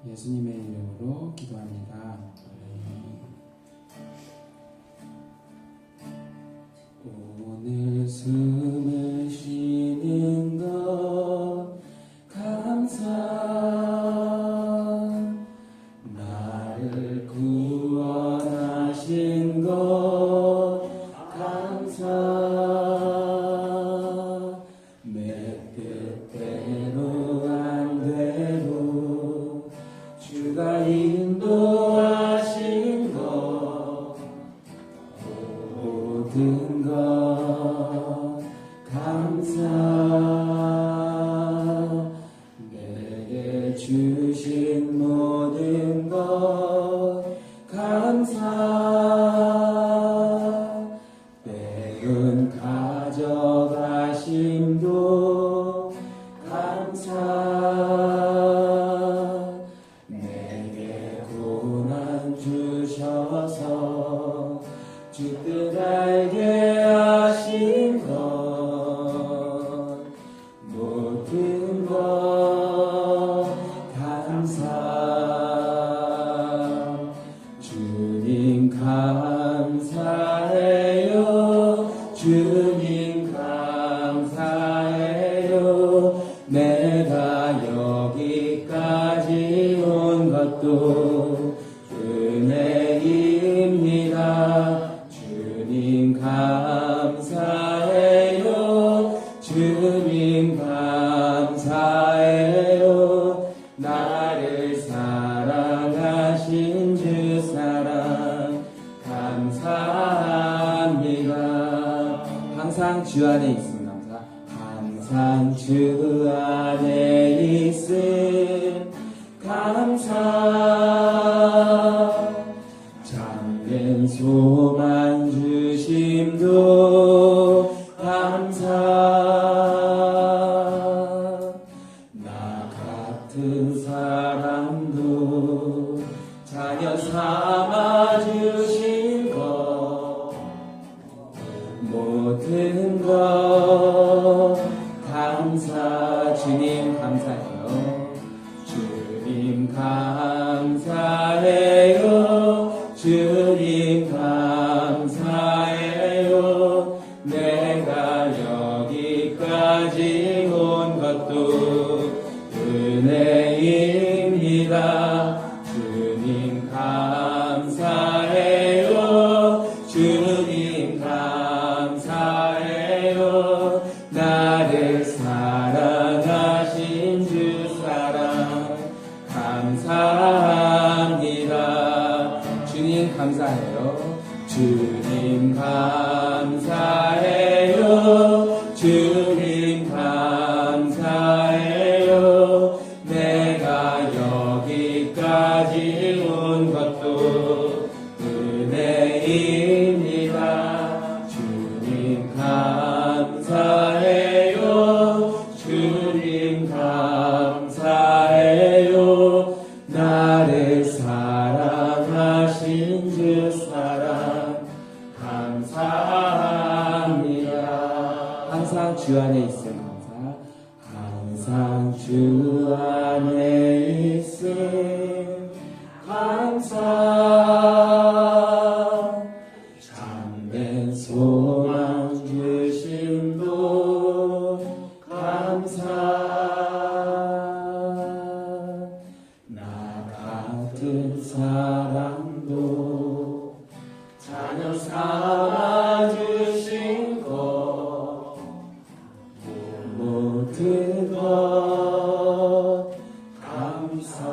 예수님의 이름으로 기도합니다. 오늘 숨을 쉬는 것 감사, 나를 구원하신 것 감사, 내 뜻대로 안 되고 주가 인도하신 것 모든 것 감사, 내게 주신 모든 것 감사, 때론 가져가심도 감사, 내게 고난 주셔서 주 뜻 알게 하신 것 모든 것 감사, 주님 감사해요, 주님 감사해요, 내가 여기까지 온 것도 은혜입니다. 주님 감사해요, 주님 감사해요, 나를 사랑하신 주 사랑 감사합니다. 항상 주 안에 있음 감사, 항상 주 안에 있음 감사, 참된 소망 주심도 감사, 나 같은 사람도 자녀 삼아 주신 것 모든 것 감사, 주님 감사해요, 주님 감사해요, 주님 감사해요, 내가 여기까지 온 것도 은혜입니다. 주님 감사해요, 주님 감사해요, 나를 사랑하신 주 사랑 감사합니다. 주님 감사해요, 주님 감사해요, 주님 감사해요, 내가 여기까지 온 것도 은혜입니다. 주님 감사해요, 주님 감사해요, 나를 사랑하신 주 사랑 감사합니다. 항상 주 안에 있음 감사, 항상 주 안에 있음 감사, 참된 소망 주심도 감사, 나 같은 사람도 자녀 삼아 주신 것 모든 것 감사.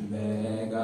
내가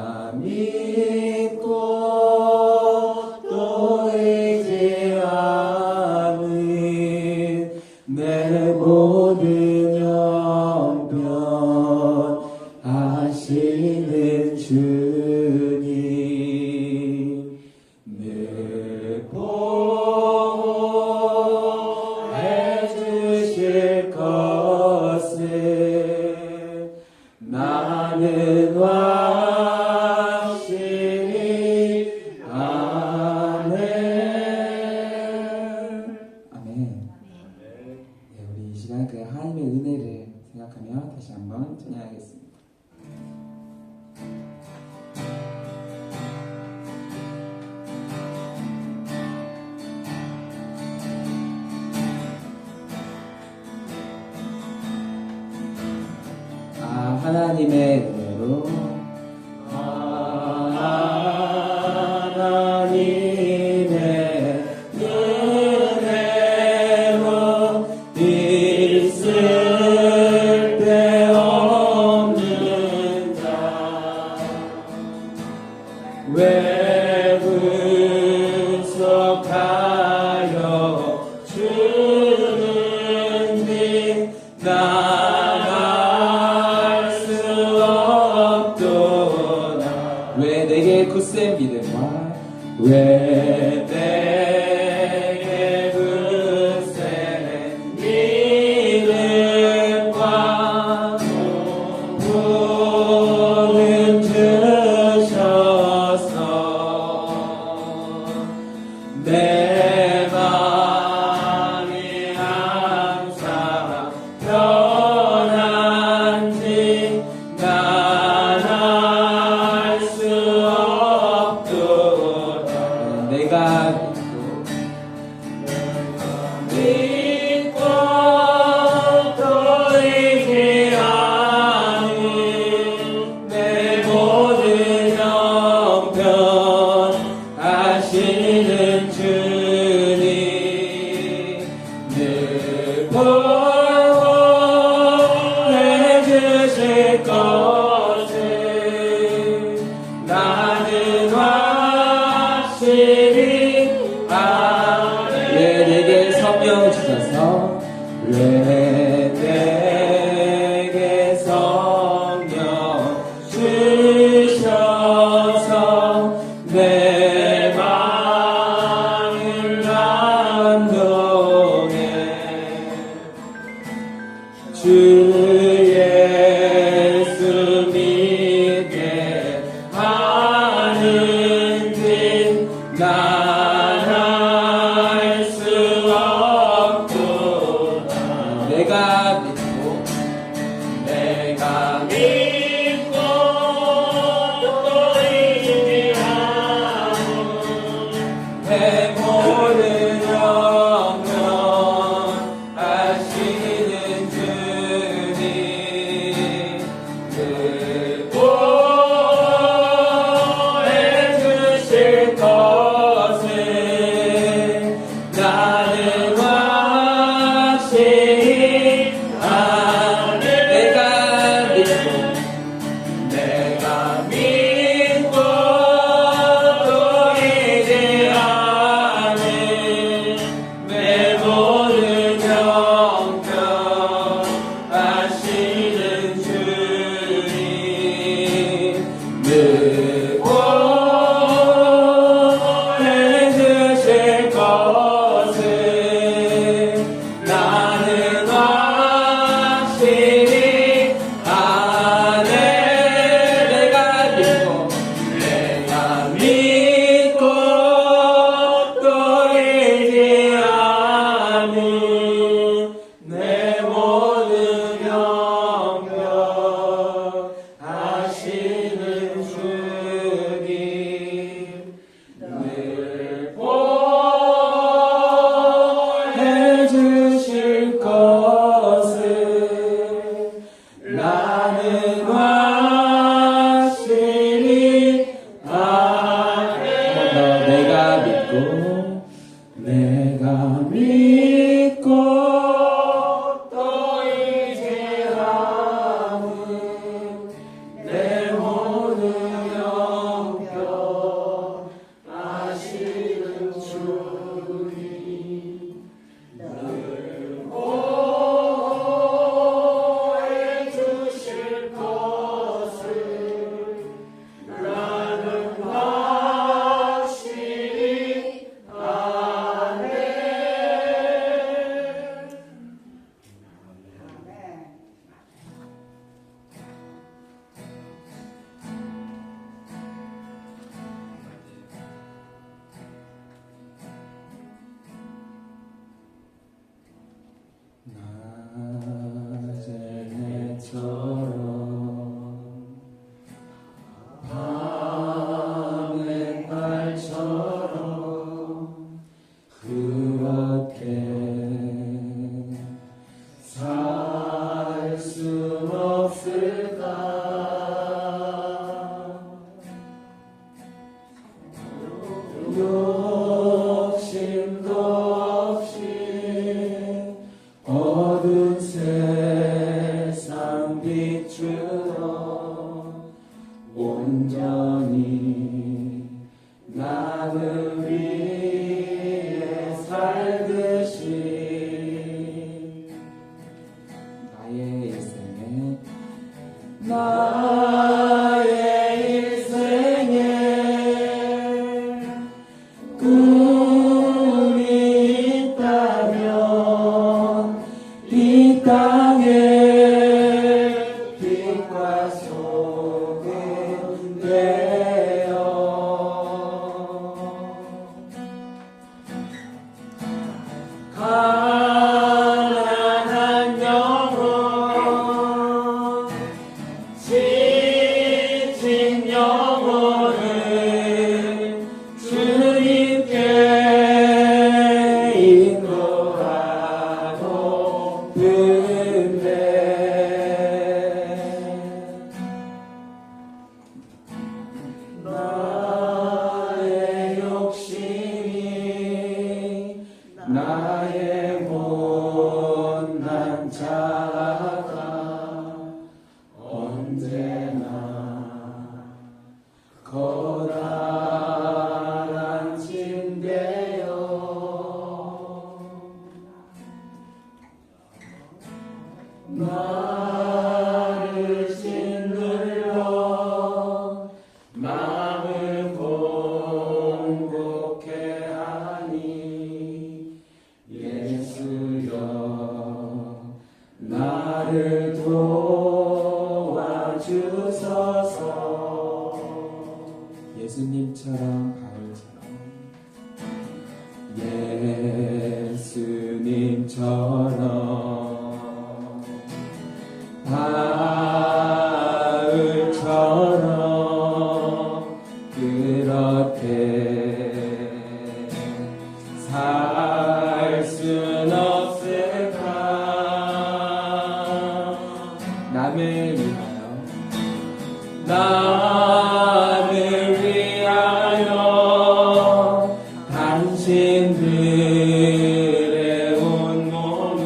다시 한번 찬양하겠습니다. 하나님의 은혜로 하나님의 은혜로 있을 데 없는 자 왜 분석하여 주는지 왜 내게 굳센 믿음과 왜 내게 굳센 믿음과 도움을 주셔서 내 마음이 항상 편한지 믿고 또 의지하는 내 모든 형편 아시는 주님 늘 보호해 주실 것을 나는 확실히 내게 성령 주셔서 왜 내게 성령 주셔서 내 마음을 감동해 주 예수 믿게 하는지 내가 믿고 또 의지하는 내 모든 영혼 아시는 주님 늘 보호해 주실 것을 나는 확실히 내가 믿고 또 의지하는 내 모든 형편 아시는 주님 늘 보호해 주실 것을 나는 확실히 믿고 또 의지하는 내 모든 형편 아시는 주님 늘 보호해 주실 것을 나는 확실히 내가 믿고 또 의지하는 내 모든 형편 아시는 주님 늘 보호해 주실 것을 나는 확실히 아네 가난한 영혼 지친 영혼을 주님께 인도하고 은혜 나의 욕심이 나의 못난 자가 언제나 거다란 짐되어 나를 짓눌러 마음을 공복해 하니 예수여 나를 도와주소서. 예수님처럼 바울처럼 바울처럼 그렇게 살 순 없을까. 남을 위하여 나를 위하여 당신들의 온몸을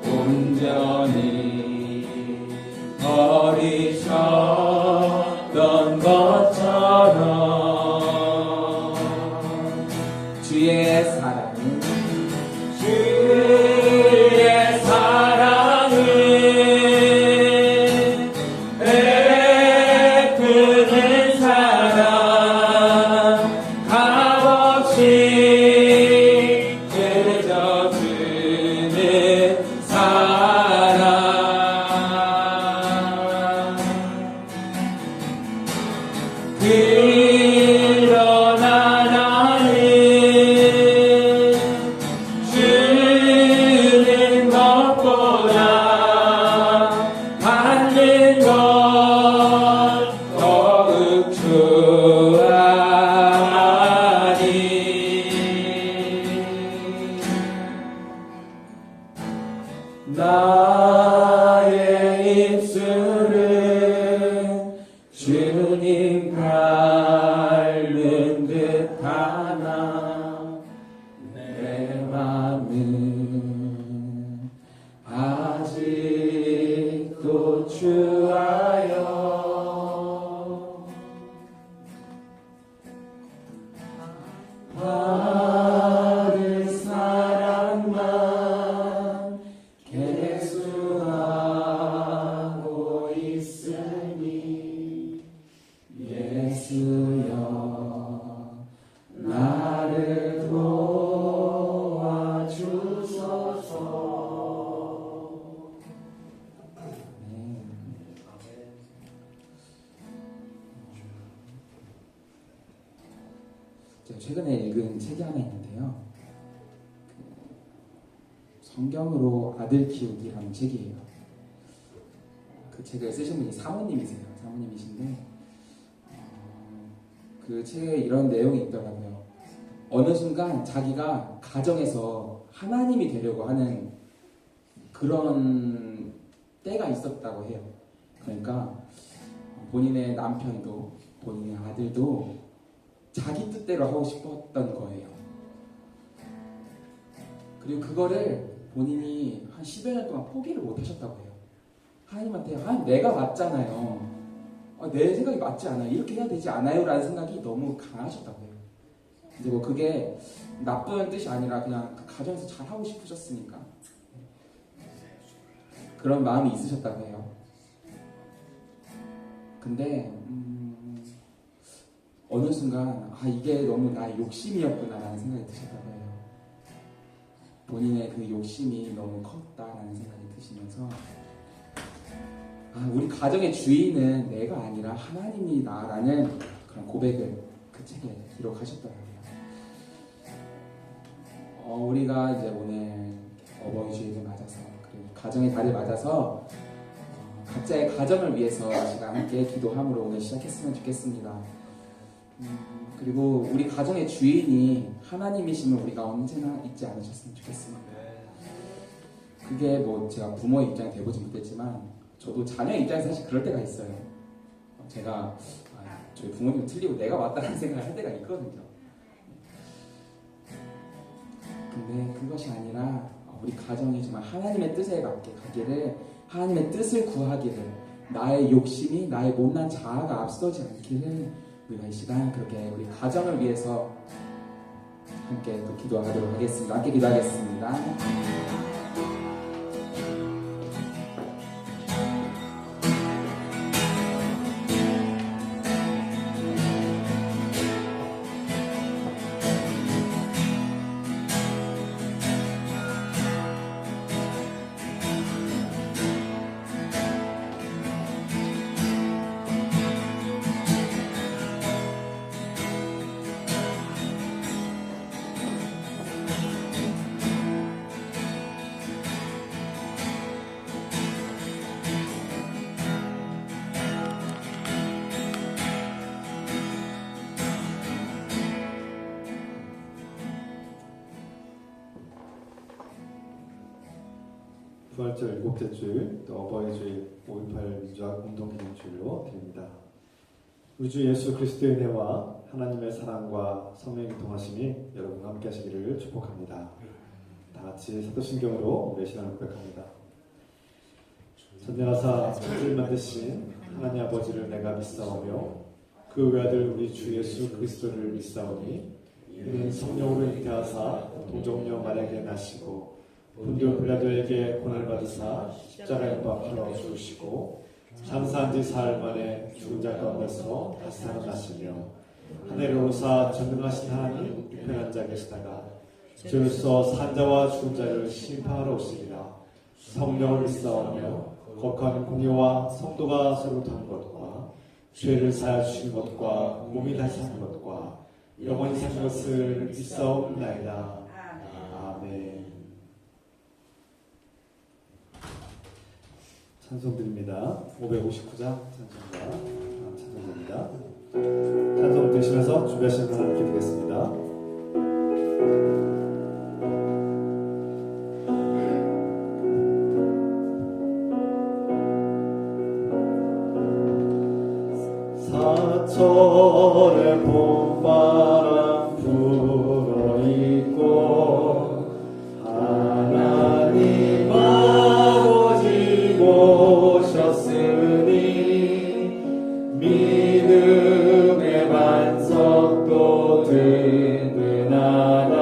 온전히 버리셨던 것처럼 주의 사랑은 베푸는 사랑 값없이 그려주는 사랑 그러나 나는 주는 것보다 받는 것 더욱 좋아하니 나의 입술은 주님 닮은 듯하나 내 맘은 아직도 주하여 받을 사랑만 계수하고 있으니 예수여 나를 도와주소서. 제가 최근에 읽은 책이 하나 있는데요. 성경으로 아들 키우기라는 책이에요. 그 책을 쓰신 분이 사모님이세요. 사모님이신데 그 책에 이런 내용이 있더라고요. 어느 순간 자기가 가정에서 하나님이 되려고 하는 그런 때가 있었다고 해요. 그러니까 본인의 남편도 본인의 아들도 자기 뜻대로 하고 싶었던 거예요. 그리고 그거를 본인이 한 10여 년 동안 포기를 못 하셨다고 해요. 하나님한테 내가 맞잖아요. 내 생각이 맞지 않아요. 이렇게 해야 되지 않아요? 라는 생각이 너무 강하셨다고 해요. 이제 뭐 그게 나쁜 뜻이 아니라 그냥 그 가정에서 잘 하고 싶으셨으니까 그런 마음이 있으셨다고 해요. 근데 어느 순간 이게 너무 나의 욕심이었구나라는 생각이 드셨다고 해요. 본인의 그 욕심이 너무 컸다라는 생각이 드시면서 우리 가정의 주인은 내가 아니라 하나님이다라는 그런 고백을 그 책에 기록하셨더라고요. 우리가 이제 오늘 어버이 주일을 맞아서 그리고 가정의 달을 맞아서 각자의 가정을 위해서 이 시간 함께 기도함으로 오늘 시작했으면 좋겠습니다. 그리고 우리 가정의 주인이 하나님이심을 우리가 언제나 잊지 않으셨으면 좋겠습니다. 그게 뭐 제가 부모의 입장에 돼보지 못했지만 저도 자녀의 입장에서 사실 그럴 때가 있어요. 제가 저희 부모님 틀리고 내가 맞다는 생각을 할 때가 있거든요. 근데 그것이 아니라 우리 가정이 정말 하나님의 뜻에 맞게 가기를, 하나님의 뜻을 구하기를, 나의 욕심이 나의 못난 자아가 앞서지 않기를 우리가 이 시간 그렇게 우리 가정을 위해서 함께 또 기도하도록 하겠습니다. 함께 기도하겠습니다. 부활절 일곱째 주일, 또 어버이 주일 5.18 민주화 공동기념주일로 드립니다. 우리 주 예수 그리스도의 은혜와 하나님의 사랑과 성령의 통하심이 여러분과 함께 하시기를 축복합니다. 다 같이 사도신경으로 우리의 신앙을 고백합니다. 전능하사 천지를 만드신 하나님 아버지를 내가 믿사오며 그 외아들 우리 주 예수 그리스도를 믿사오니 이는 성령으로 잉태하사 동정녀 마리아에게 나시고 본디오 빌라도에게 고난을 받으사 십자가에 못 박혀 죽으시고 장사한 지 사흘 만에 죽은 자 가운데서 다시 살아나시며 하늘에 오르사 전능하신 하나님 우편한 자 계시다가 주로서 산자와 죽은 자를 심판하러 오시리라. 성령을 믿사오며 거룩한 공의와 성도가 서로 타는 것과 죄를 사하여 주시는 것과 몸이 다시 사는 것과 영원히 사는 것을 믿사옵나이다. 아멘. 찬송드립니다. 559장 찬송입니다. 찬송 드시면서 준비하시는 분 함께 드리겠습니다. 사철의 봄바람 불어있고 하나님 아버지 오셨으니 믿음의 반석도 든든하다.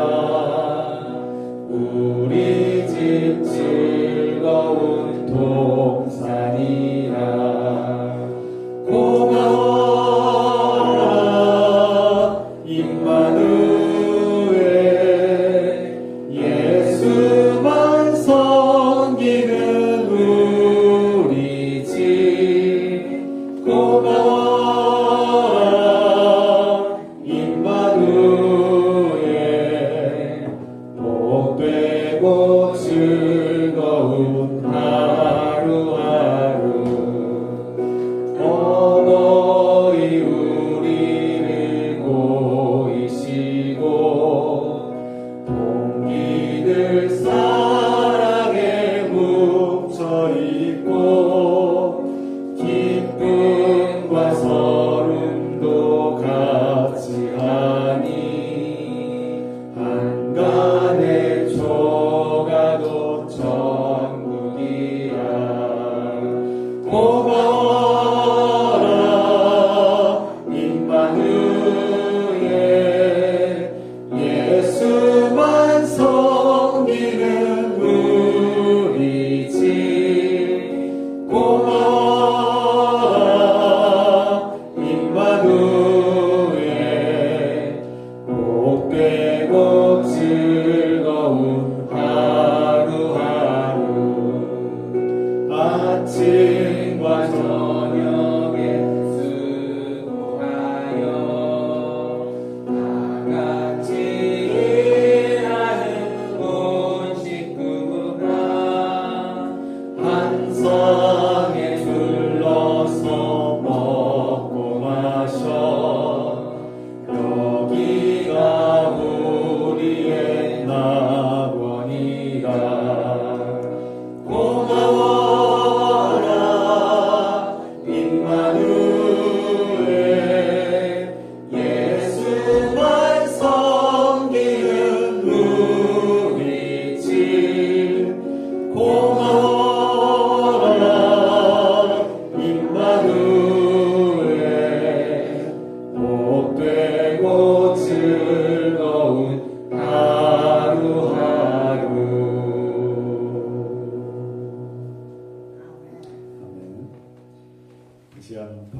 우리 집 즐거운 동산이라. 고마워라 임마누엘 예수만 섬기는 우리 집. 고마워라 임마누엘 복되고 즐거운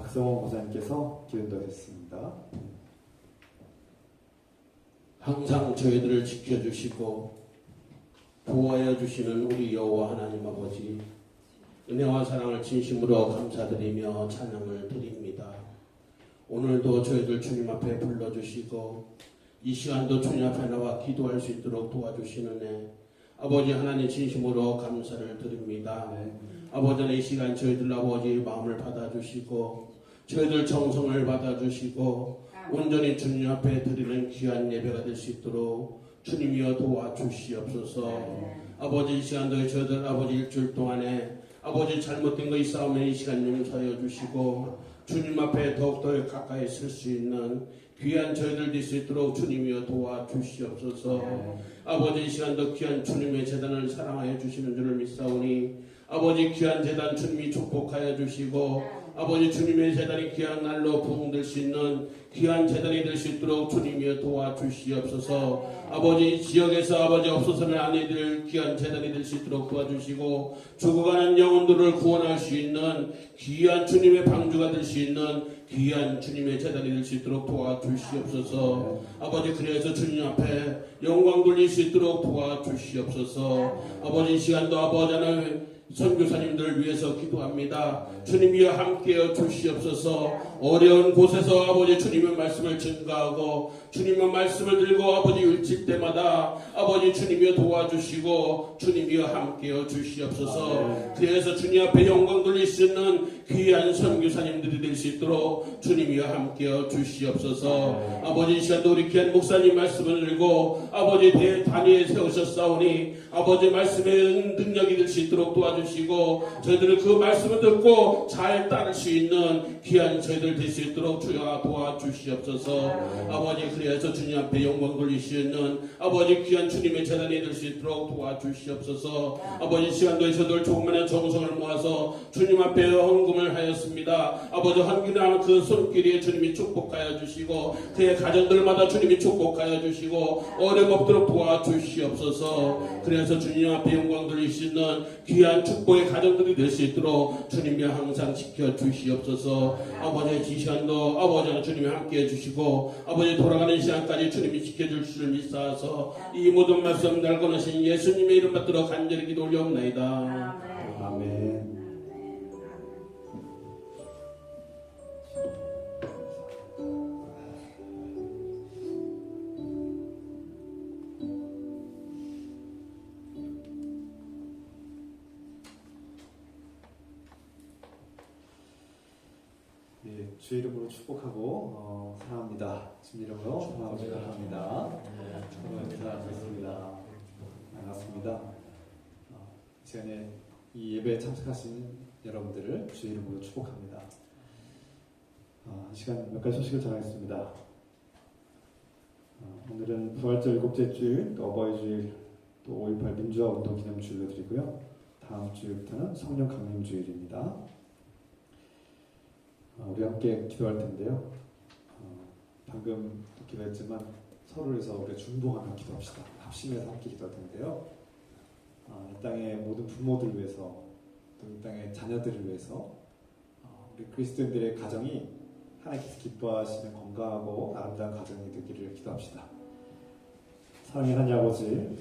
박성원 목사님께서 기도해 주셨습니다. 항상 저희들을 지켜주시고 보호하여 주시는 우리 여호와 하나님 아버지, 은혜와 사랑을 진심으로 감사드리며 찬양을 드립니다. 오늘도 저희들 주님 앞에 불러주시고 이 시간도 주님 앞에 나와 기도할 수 있도록 도와주시는 애 아버지 하나님 진심으로 감사를 드립니다. 아버지 이 시간 저희들 아버지 마음을 받아주시고 저희들 정성을 받아주시고 온전히 주님 앞에 드리는 귀한 예배가 될 수 있도록 주님이여 도와주시옵소서. 아버지 이 시간도 저희들 아버지 일주일 동안에 아버지 잘못된 거 있사오면 이 시간 용서하여 주시고 주님 앞에 더욱더 가까이 설 수 있는 귀한 저희들 될 수 있도록 주님이여 도와주시옵소서. 아버지 이 시간도 귀한 주님의 재단을 사랑하여 주시는 줄을 믿사오니 아버지 귀한 재단 주님이 축복하여 주시고 아버지 주님의 재단이 귀한 날로 부흥될 수 있는 귀한 재단이 될 수 있도록 주님이여 도와주시옵소서. 아버지 이 지역에서 아버지 없어서는 안 될 귀한 재단이 될 수 있도록 도와주시고 죽어가는 영혼들을 구원할 수 있는 귀한 주님의 방주가 될 수 있는 귀한 주님의 재단이 될 수 있도록 도와주시옵소서. 아버지 그래서 주님 앞에 영광 돌릴 수 있도록 도와주시옵소서. 아버지 이 시간도 아버지 하나님 선교사님들을 위해서 기도합니다. 주님이여 함께여 주시옵소서. 어려운 곳에서 아버지 주님의 말씀을 증가하고 주님의 말씀을 들고 아버지 외칠 때마다 아버지 주님이여 도와주시고 주님이여 함께여 주시옵소서. 그래서 주님 앞에 영광 돌릴 수 있는 귀한 선교사님들이 될 수 있도록 주님이여 함께여 주시옵소서. 아버지 이 시간도 우리 귀한 목사님 말씀을 들고 아버지 대단위에 세우셨사오니 아버지 말씀의 능력이 될 수 있도록 도와주시고 저희들은 그 말씀을 듣고 잘 따를 수 있는 귀한 저희들 될 수 있도록 주여 도와주시옵소서. 아버지 그래서 주님 앞에 영광 돌릴 수 있는 아버지 귀한 주님의 재단이 될 수 있도록 도와주시옵소서. 아버지 시간도에 저들 조그마한 정성을 모아서 주님 앞에 헌금을 하였습니다. 아버지 헌금하는 그 손길에 주님이 축복하여 주시고 그의 가정들마다 주님이 축복하여 주시고 어려움 없도록 도와주시옵소서. 그래서 주님 앞에 영광 돌릴 수 있는 귀한 축복의 가정들이 될 수 있도록 주님이 항상 지켜주시옵소서. 아버지 이 시간도 아버지와 주님이 함께해 주시고 아버지 돌아가는 시간까지 주님이 지켜줄 줄 믿사서 이 모든 말씀 날 권하신 예수님의 이름 받들어 간절히 기도 올려옵나이다. 아멘. 주 이름으로 축복하고 사랑합니다. 주 이름으로 축복합니다. 여러분 인사드리겠습니다. 반갑습니다. 이 시간에 이 예배에 참석하신 여러분들을 주 이름으로 축복합니다. 이 시간 몇 가지 소식을 전하겠습니다. 오늘은 부활절 일곱째 주일, 또 어버이 주일, 또 5.18 민주화 운동 기념주일로 드리고요. 다음 주일부터는 성령 강림 주일입니다. 우리 함께 기도할 텐데요. 방금 기도했지만 서로를 위해서 우리가 중보하며 기도합시다. 합심해서 함께 기도할 텐데요. 이 땅의 모든 부모들을 위해서, 또 이 땅의 자녀들을 위해서, 우리 그리스도인들의 가정이 하나님께서 기뻐하시는 건강하고 아름다운 가정이 되기를 기도합시다. 사랑의 하나님 아버지,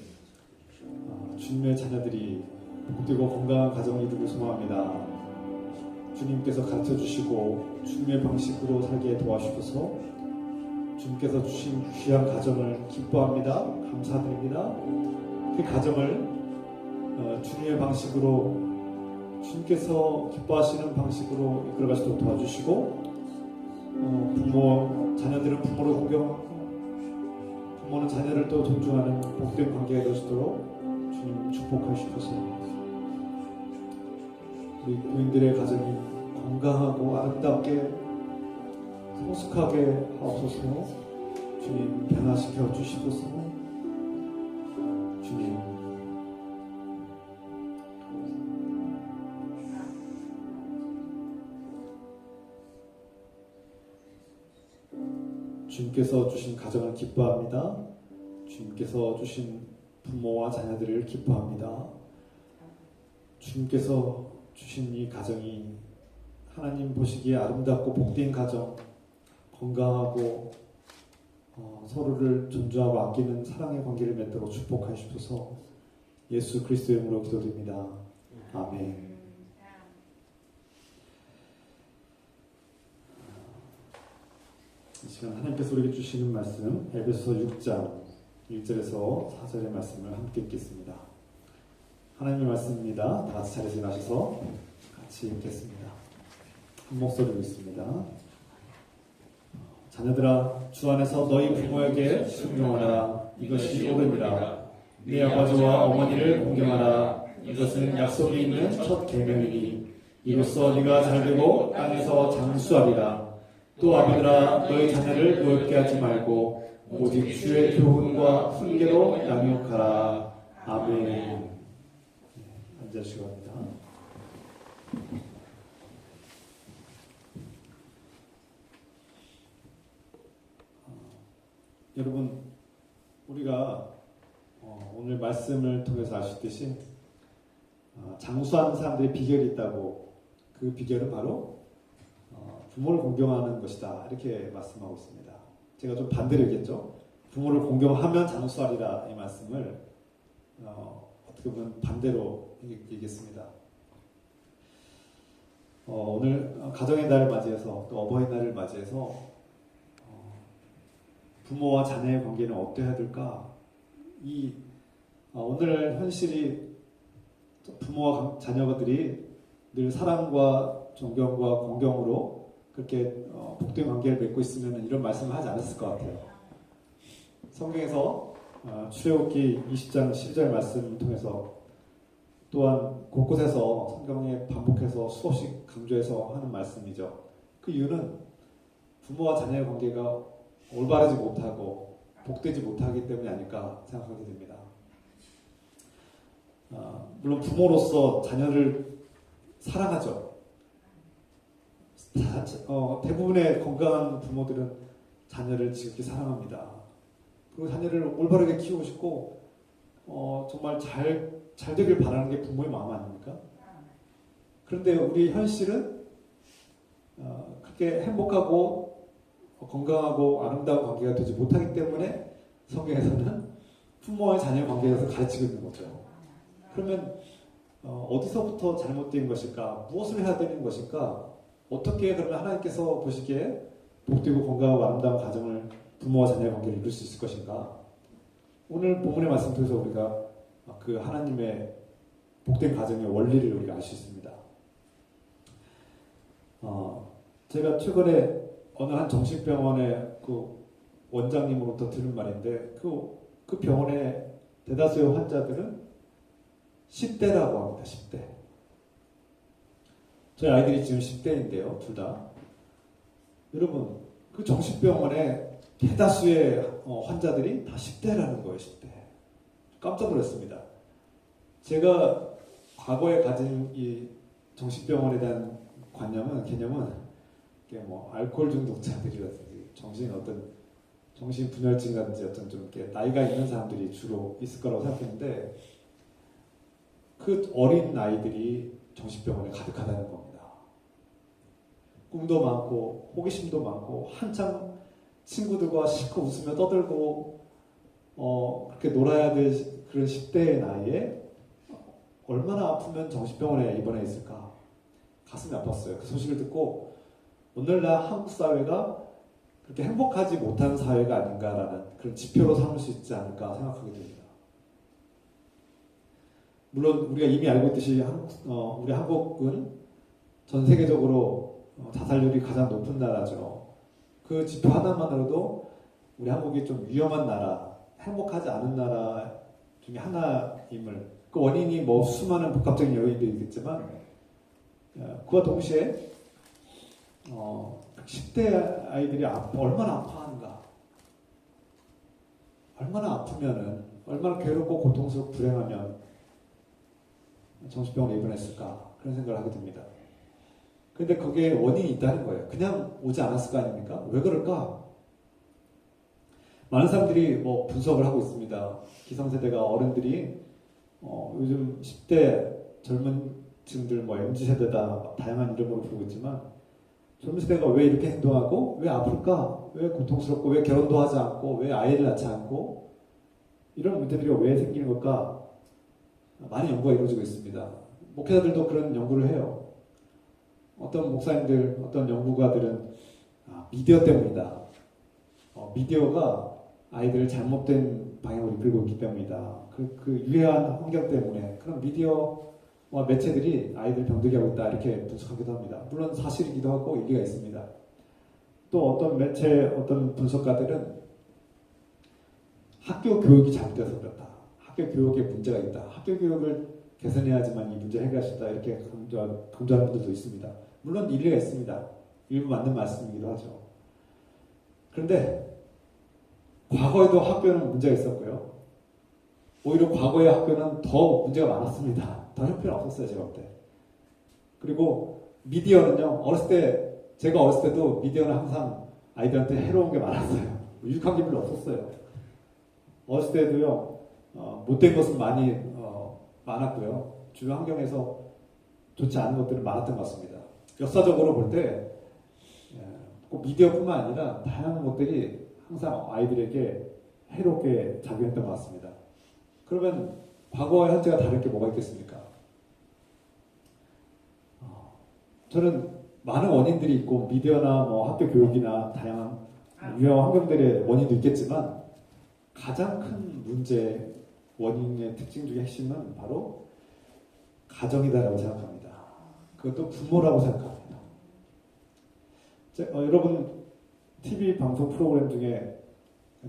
주님의 자녀들이 복되고 건강한 가정을 이루길 소망합니다. 주님께서 가르쳐주시고 주님의 방식으로 살게 도와주셔서 주님께서 주신 귀한 가정을 기뻐합니다. 감사드립니다. 그 가정을 주님의 방식으로 주님께서 기뻐하시는 방식으로 이끌어가시도록 도와주시고 부모, 자녀들은 부모를 공경하고 부모는 자녀를 또 존중하는 복된 관계가 되시도록 주님 축복하시옵소서. 우리 교인들의 가정이 건강하고 아름답게 성숙하게 하옵소서. 주님 변화시켜 주시옵소서. 주님 주님께서 주신 가정을 기뻐합니다. 주님께서 주신 부모와 자녀들을 기뻐합니다. 주님께서 주신 이 가정이 하나님 보시기에 아름답고 복된 가정, 건강하고 서로를 존중하고 아끼는 사랑의 관계를 맺도록 축복하시옵소서. 예수 그리스도의 이름으로 기도드립니다. 아멘. 이 시간 하나님께서 우리에게 주시는 말씀 에베소서 6장 1절에서 4절의 말씀을 함께 읽겠습니다. 하나님의 말씀입니다. 다 같이 자리에서 일어나셔서 같이 읽겠습니다. 한 목소리로 읽습니다. 자녀들아, 주 안에서 너희 부모에게 순종하라. 이것이 옳으니라. 네 아버지와 어머니를 공경하라. 이것은 약속이 있는 첫 계명이니 이로써 네가 잘되고 땅에서 장수하리라. 또 아비들아, 너희 자녀를 노엽게 하지 말고 오직 주의 교훈과 훈계로 양육하라. 아멘. 앉으시기 바랍니다. 여러분, 우리가 오늘 말씀을 통해서 아시듯이 장수하는 사람들의 비결이 있다고. 그 비결은 바로 부모를 공경하는 것이다, 이렇게 말씀하고 있습니다. 제가 좀 반대로 얘기했죠. 부모를 공경하면 장수하리라, 이 말씀을 어떻게 보면 반대로 얘기했습니다. 오늘 가정의 날을 맞이해서 또 어버이날을 맞이해서 부모와 자녀의 관계는 어떠해야 될까? 오늘 현실이 부모와 자녀들이 늘 사랑과 존경과 공경으로 그렇게 복된 관계를 맺고 있으면 이런 말씀을 하지 않았을 것 같아요. 성경에서 출애굽기 20장 10절 말씀을 통해서 또한 곳곳에서 성경에 반복해서 수없이 강조해서 하는 말씀이죠. 그 이유는 부모와 자녀의 관계가 올바르지 못하고 복되지 못하기 때문이 아닐까 생각하게 됩니다. 물론 부모로서 자녀를 사랑하죠. 대부분의 건강한 부모들은 자녀를 지극히 사랑합니다. 그리고 자녀를 올바르게 키우고 싶고 정말 잘 되길 바라는 게 부모의 마음 아닙니까? 그런데 우리 현실은 그렇게 행복하고 건강하고 아름다운 관계가 되지 못하기 때문에 성경에서는 부모와 자녀의 관계에 대해서 가르치고 있는 거죠. 그러면 어디서부터 잘못된 것일까? 무엇을 해야 되는 것일까? 어떻게 그러면 하나님께서 보시기에 복되고 건강하고 아름다운 가정을, 부모와 자녀의 관계를 이룰 수 있을 것인가? 오늘 본문의 말씀 통해서 우리가 그 하나님의 복된 가정의 원리를 우리가 알 수 있습니다. 제가 최근에 어느 한 정신병원의 그 원장님으로부터 들은 말인데 그 병원의 대다수의 환자들은 10대라고 합니다. 10대. 저희 아이들이 지금 10대인데요. 둘 다. 여러분, 그 정신병원의 대다수의 환자들이 다 10대라는 거예요. 10대. 깜짝 놀랐습니다. 제가 과거에 가진 이 정신병원에 대한 개념은 이게 뭐 알코올 중독자들이라든지 정신분열증이라든지 어떤 좀 이렇게 나이가 있는 사람들이 주로 있을 거라고 생각했는데 그 어린 아이들이 정신병원에 가득하다는 겁니다. 꿈도 많고 호기심도 많고 한창 친구들과 실컷 웃으며 떠들고 그렇게 놀아야 될 그런 10대의 나이에 얼마나 아프면 정신병원에 입원해 있을까? 가슴이 아팠어요. 그 소식을 듣고 오늘날 한국 사회가 그렇게 행복하지 못한 사회가 아닌가라는 그런 지표로 삼을 수 있지 않을까 생각하게 됩니다. 물론 우리가 이미 알고 있듯이 우리 한국은 전 세계적으로 자살률이 가장 높은 나라죠. 그 지표 하나만으로도 우리 한국이 좀 위험한 나라, 행복하지 않은 나라 중에 하나임을, 그 원인이 뭐 수많은 복합적인 요인들이 있겠지만 그와 동시에 10대 아이들이 얼마나 아파하는가, 얼마나 아프면은, 얼마나 괴롭고 고통스럽고 불행하면 정신병원에 입원했을까, 그런 생각을 하게 됩니다. 근데 거기에 원인이 있다는 거예요. 그냥 오지 않았을 거 아닙니까? 왜 그럴까? 많은 사람들이 뭐 분석을 하고 있습니다. 기성세대가, 어른들이 요즘 10대 젊은 지금들 뭐 MZ세대다 다양한 이름으로 부르고 있지만 젊은 세대가 왜 이렇게 행동하고 왜 아플까? 왜 고통스럽고 왜 결혼도 하지 않고 왜 아이를 낳지 않고 이런 문제들이 왜 생기는 걸까? 많은 연구가 이루어지고 있습니다. 목회자들도 그런 연구를 해요. 어떤 목사님들, 어떤 연구가들은 미디어 때문이다. 미디어가 아이들을 잘못된 방향으로 이끌고 있기 때문이다. 그 유해한 환경 때문에 그런 미디어와 매체들이 아이들 병들게 하고 있다. 이렇게 분석하기도 합니다. 물론 사실이기도 하고 일리가 있습니다. 또 어떤 매체, 어떤 분석가들은 학교 교육이 잘못돼서 그렇다. 학교 교육에 문제가 있다. 학교 교육을 개선해야지만 이 문제 해결할 수 있다. 이렇게 강조하는 분들도 있습니다. 물론 일리가 있습니다. 일부 맞는 말씀이기도 하죠. 그런데 과거에도 학교는 문제가 있었고요. 오히려 과거의 학교는 더 문제가 많았습니다. 더 형편이 없었어요, 제가 볼 때. 그리고 미디어는요, 제가 어렸을 때도 미디어는 항상 아이들한테 해로운 게 많았어요. 유익한 게 별로 없었어요. 어렸을 때도요, 못된 것은 많이 많았고요. 주변 환경에서 좋지 않은 것들은 많았던 것 같습니다. 역사적으로 볼 때 꼭 미디어뿐만 아니라 다양한 것들이 항상 아이들에게 해롭게 작용했던 것 같습니다. 그러면 과거와 현재가 다를 게 뭐가 있겠습니까? 저는 많은 원인들이 있고 미디어나 뭐 학교 교육이나 다양한 유해한 환경들의 원인도 있겠지만 가장 큰 문제 원인의 특징 중에 핵심은 바로 가정이다라고 생각합니다. 그것도 부모라고 생각합니다. 여러분 TV 방송 프로그램 중에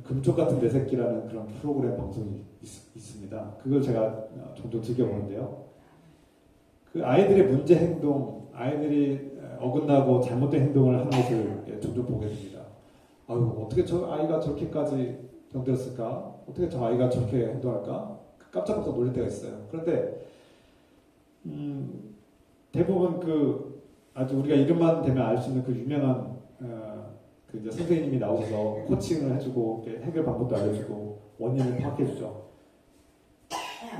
금쪽 같은 내 새끼라는 그런 프로그램 방송이 있습니다. 그걸 제가 종종 즐겨보는데요. 그 아이들의 문제 행동, 아이들이 어긋나고 잘못된 행동을 하는 것을 종종 보게 됩니다. 아유, 어떻게 저 아이가 저렇게까지 병들었을까? 어떻게 저 아이가 저렇게 행동할까? 깜짝깜짝 놀랄 때가 있어요. 그런데 대부분 아주 우리가 이름만 대면 알 수 있는 그 유명한 이제 선생님이 나오셔서 코칭을 해주고 해결 방법도 알려주고 원인을 파악해주죠.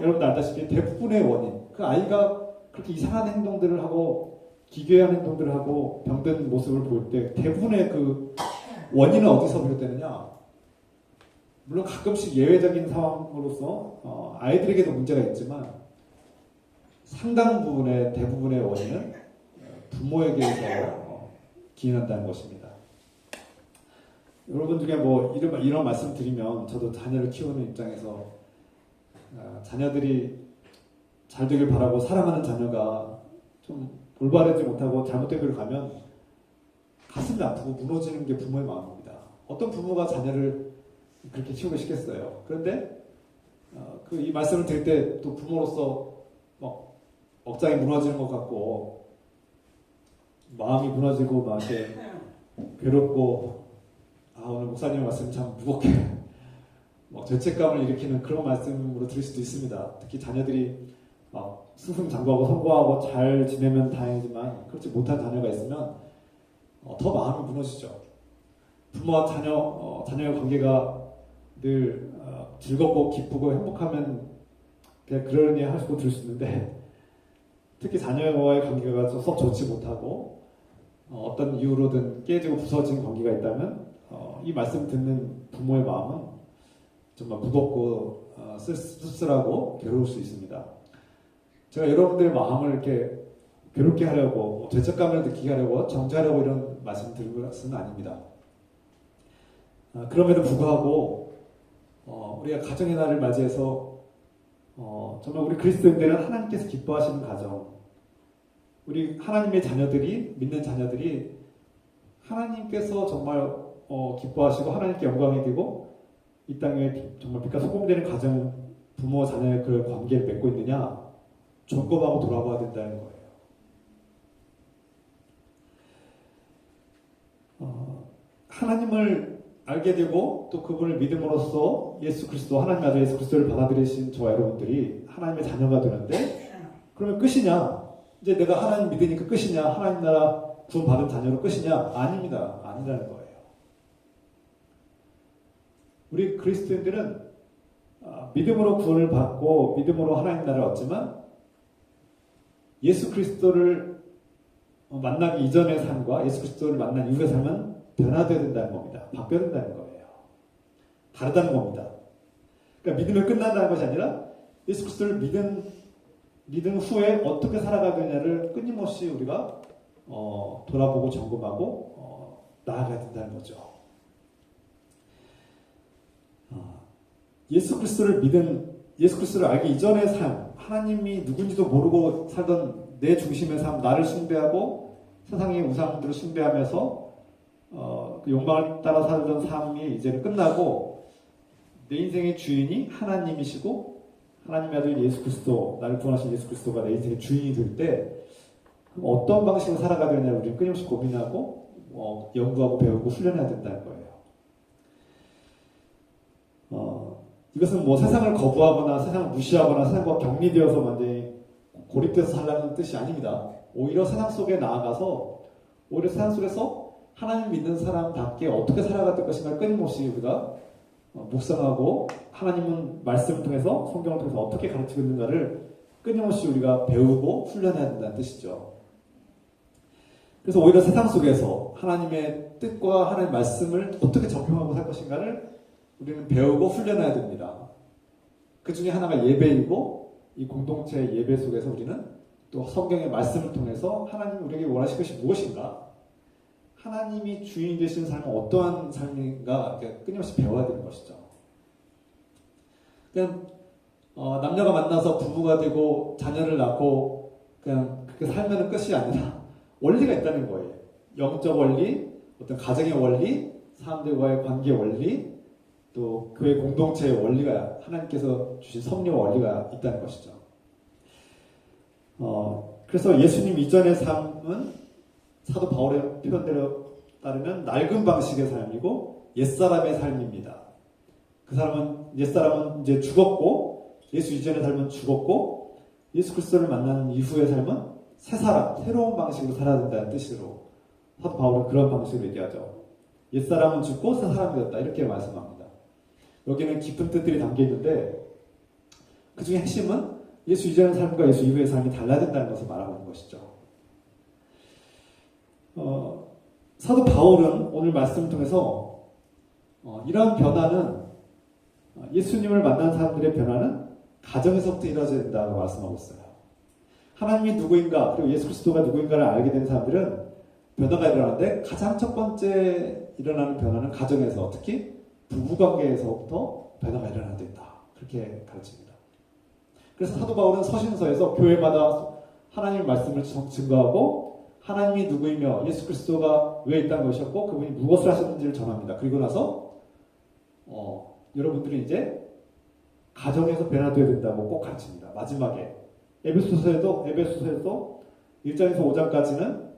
여러분도 알다시피 대부분의 원인, 그 아이가 그렇게 이상한 행동들을 하고 기괴한 행동들을 하고 병든 모습을 볼 때 대부분의 그 원인은 어디서 비롯되느냐? 물론 가끔씩 예외적인 상황으로서 아이들에게도 문제가 있지만 상당 부분의 대부분의 원인은 부모에게서 기인한다는 것입니다. 여러분 중에 뭐 이런 말씀 드리면 저도 자녀를 키우는 입장에서 자녀들이 잘 되길 바라고 사랑하는 자녀가 좀 올바르지 못하고 잘못된 길을 가면 가슴이 아프고 무너지는 게 부모의 마음입니다. 어떤 부모가 자녀를 그렇게 키우고 싶겠어요. 그런데 이 말씀을 드릴 때 또 부모로서 억장이 무너지는 것 같고 마음이 무너지고 막 이렇게 괴롭고 오늘 목사님 말씀 참 무겁게 죄책감을 일으키는 그런 말씀으로 들을 수도 있습니다. 특히 자녀들이 승승장구하고 성공하고 잘 지내면 다행이지만 그렇지 못한 자녀가 있으면 더 마음이 무너지죠. 부모와 자녀의 관계가 늘 즐겁고 기쁘고 행복하면 그냥 그러니 하시고 들을 수 있는데 특히 자녀와의 관계가 썩 좋지 못하고 어떤 이유로든 깨지고 부서진 관계가 있다면 이 말씀 듣는 부모의 마음은 정말 무겁고 쓸쓸하고 괴로울 수 있습니다. 제가 여러분들의 마음을 이렇게 괴롭게 하려고 죄책감을 느끼게 하려고 정죄하려고 이런 말씀 드린 것은 아닙니다. 그럼에도 불구하고 우리가 가정의 날을 맞이해서 정말 우리 그리스도인들은 하나님께서 기뻐하시는 가정, 우리 하나님의 자녀들이, 믿는 자녀들이 하나님께서 정말 기뻐하시고 하나님께 영광이 되고 이 땅에 정말 빛과 소금 되는 가정, 부모 자녀의 그 관계를 맺고 있느냐 점검하고 돌아봐야 된다는 거예요. 하나님을 알게 되고 또 그분을 믿음으로써 예수 그리스도, 하나님 아들 예수 그리스도를 받아들이신 저와 여러분들이 하나님의 자녀가 되는데 그러면 끝이냐? 이제 내가 하나님 믿으니까 끝이냐? 하나님 나라 구원 받은 자녀로 끝이냐? 아닙니다. 아니라는 거예요. 우리 그리스도인들은 믿음으로 구원을 받고 믿음으로 하나님 나라를 얻지만 예수 그리스도를 만나기 이전의 삶과 예수 그리스도를 만난 이후의 삶은 변화되어야 된다는 겁니다. 바뀌어야 된다는 거예요. 다르다는 겁니다. 그러니까 믿음을 끝난다는 것이 아니라 예수 그리스도를 믿은 후에 어떻게 살아가느냐를 끊임없이 우리가 돌아보고 점검하고 나아가야 된다는 거죠. 예수 그리스도를 알기 이전의 삶, 하나님이 누군지도 모르고 살던 내 중심의 삶, 나를 숭배하고 세상의 우상들을 숭배하면서 그 욕망을 따라 살던 삶이 이제는 끝나고 내 인생의 주인이 하나님이시고 하나님의 아들 예수 그리스도, 나를 구원하신 예수 그리스도가 내 인생의 주인이 될 때 어떤 방식으로 살아가야 되냐를 우리는 끊임없이 고민하고 연구하고 배우고 훈련해야 된다는 거예요. 이것은 뭐 세상을 거부하거나 세상을 무시하거나 세상과 격리되어서 완전히 고립돼서 살라는 뜻이 아닙니다. 오히려 세상 속에 나아가서 오히려 세상 속에서 하나님 믿는 사람답게 어떻게 살아갈 것인가 끊임없이 우리가 묵상하고 하나님은 말씀을 통해서 성경을 통해서 어떻게 가르치고 있는가를 끊임없이 우리가 배우고 훈련해야 된다는 뜻이죠. 그래서 오히려 세상 속에서 하나님의 뜻과 하나님의 말씀을 어떻게 적용하고 살 것인가를 우리는 배우고 훈련해야 됩니다. 그 중에 하나가 예배이고 이 공동체의 예배 속에서 우리는 또 성경의 말씀을 통해서 하나님이 우리에게 원하실 것이 무엇인가, 하나님이 주인이 되시는 삶은 어떠한 삶인가 끊임없이 배워야 되는 것이죠. 그냥 남녀가 만나서 부부가 되고 자녀를 낳고 그냥 그렇게 살면 끝이 아니라 원리가 있다는 거예요. 영적 원리, 어떤 가정의 원리, 사람들과의 관계 원리, 또 교회 공동체의 원리가 하나님께서 주신 섭리와 원리가 있다는 것이죠. 그래서 예수님 이전의 삶은 사도 바울의 표현대로 따르면 낡은 방식의 삶이고 옛사람의 삶입니다. 그 사람은 옛사람은 이제 죽었고 예수 이전의 삶은 죽었고 예수 그리스도를 만난 이후의 삶은 새 사람, 새로운 방식으로 살아야 된다는 뜻으로 사도 바울은 그런 방식으로 얘기하죠. 옛사람은 죽고 새 사람이 되었다 이렇게 말씀합니다. 여기는 깊은 뜻들이 담겨 있는데 그 중에 핵심은 예수 이전의 삶과 예수 이후의 삶이 달라야 된다는 것을 말하고 있는 것이죠. 사도 바울은 오늘 말씀을 통해서 이러한 변화는 예수님을 만난 사람들의 변화는 가정에서부터 이루어져야 된다고 말씀하고 있어요. 하나님이 누구인가 그리고 예수 그리스도가 누구인가를 알게 된 사람들은 변화가 일어나는데 가장 첫 번째 일어나는 변화는 가정에서, 특히 부부관계에서부터 변화가 일어나야 된다. 그렇게 가르칩니다. 그래서 사도 바울은 서신서에서 교회마다 하나님의 말씀을 증거하고 하나님이 누구이며 예수 그리스도가 왜 있다는 것이었고 그분이 무엇을 하셨는지를 전합니다. 그리고 나서 여러분들이 이제 가정에서 변화되어야 된다고 꼭 가르칩니다. 마지막에 에베소서에도 1장에서 5장까지는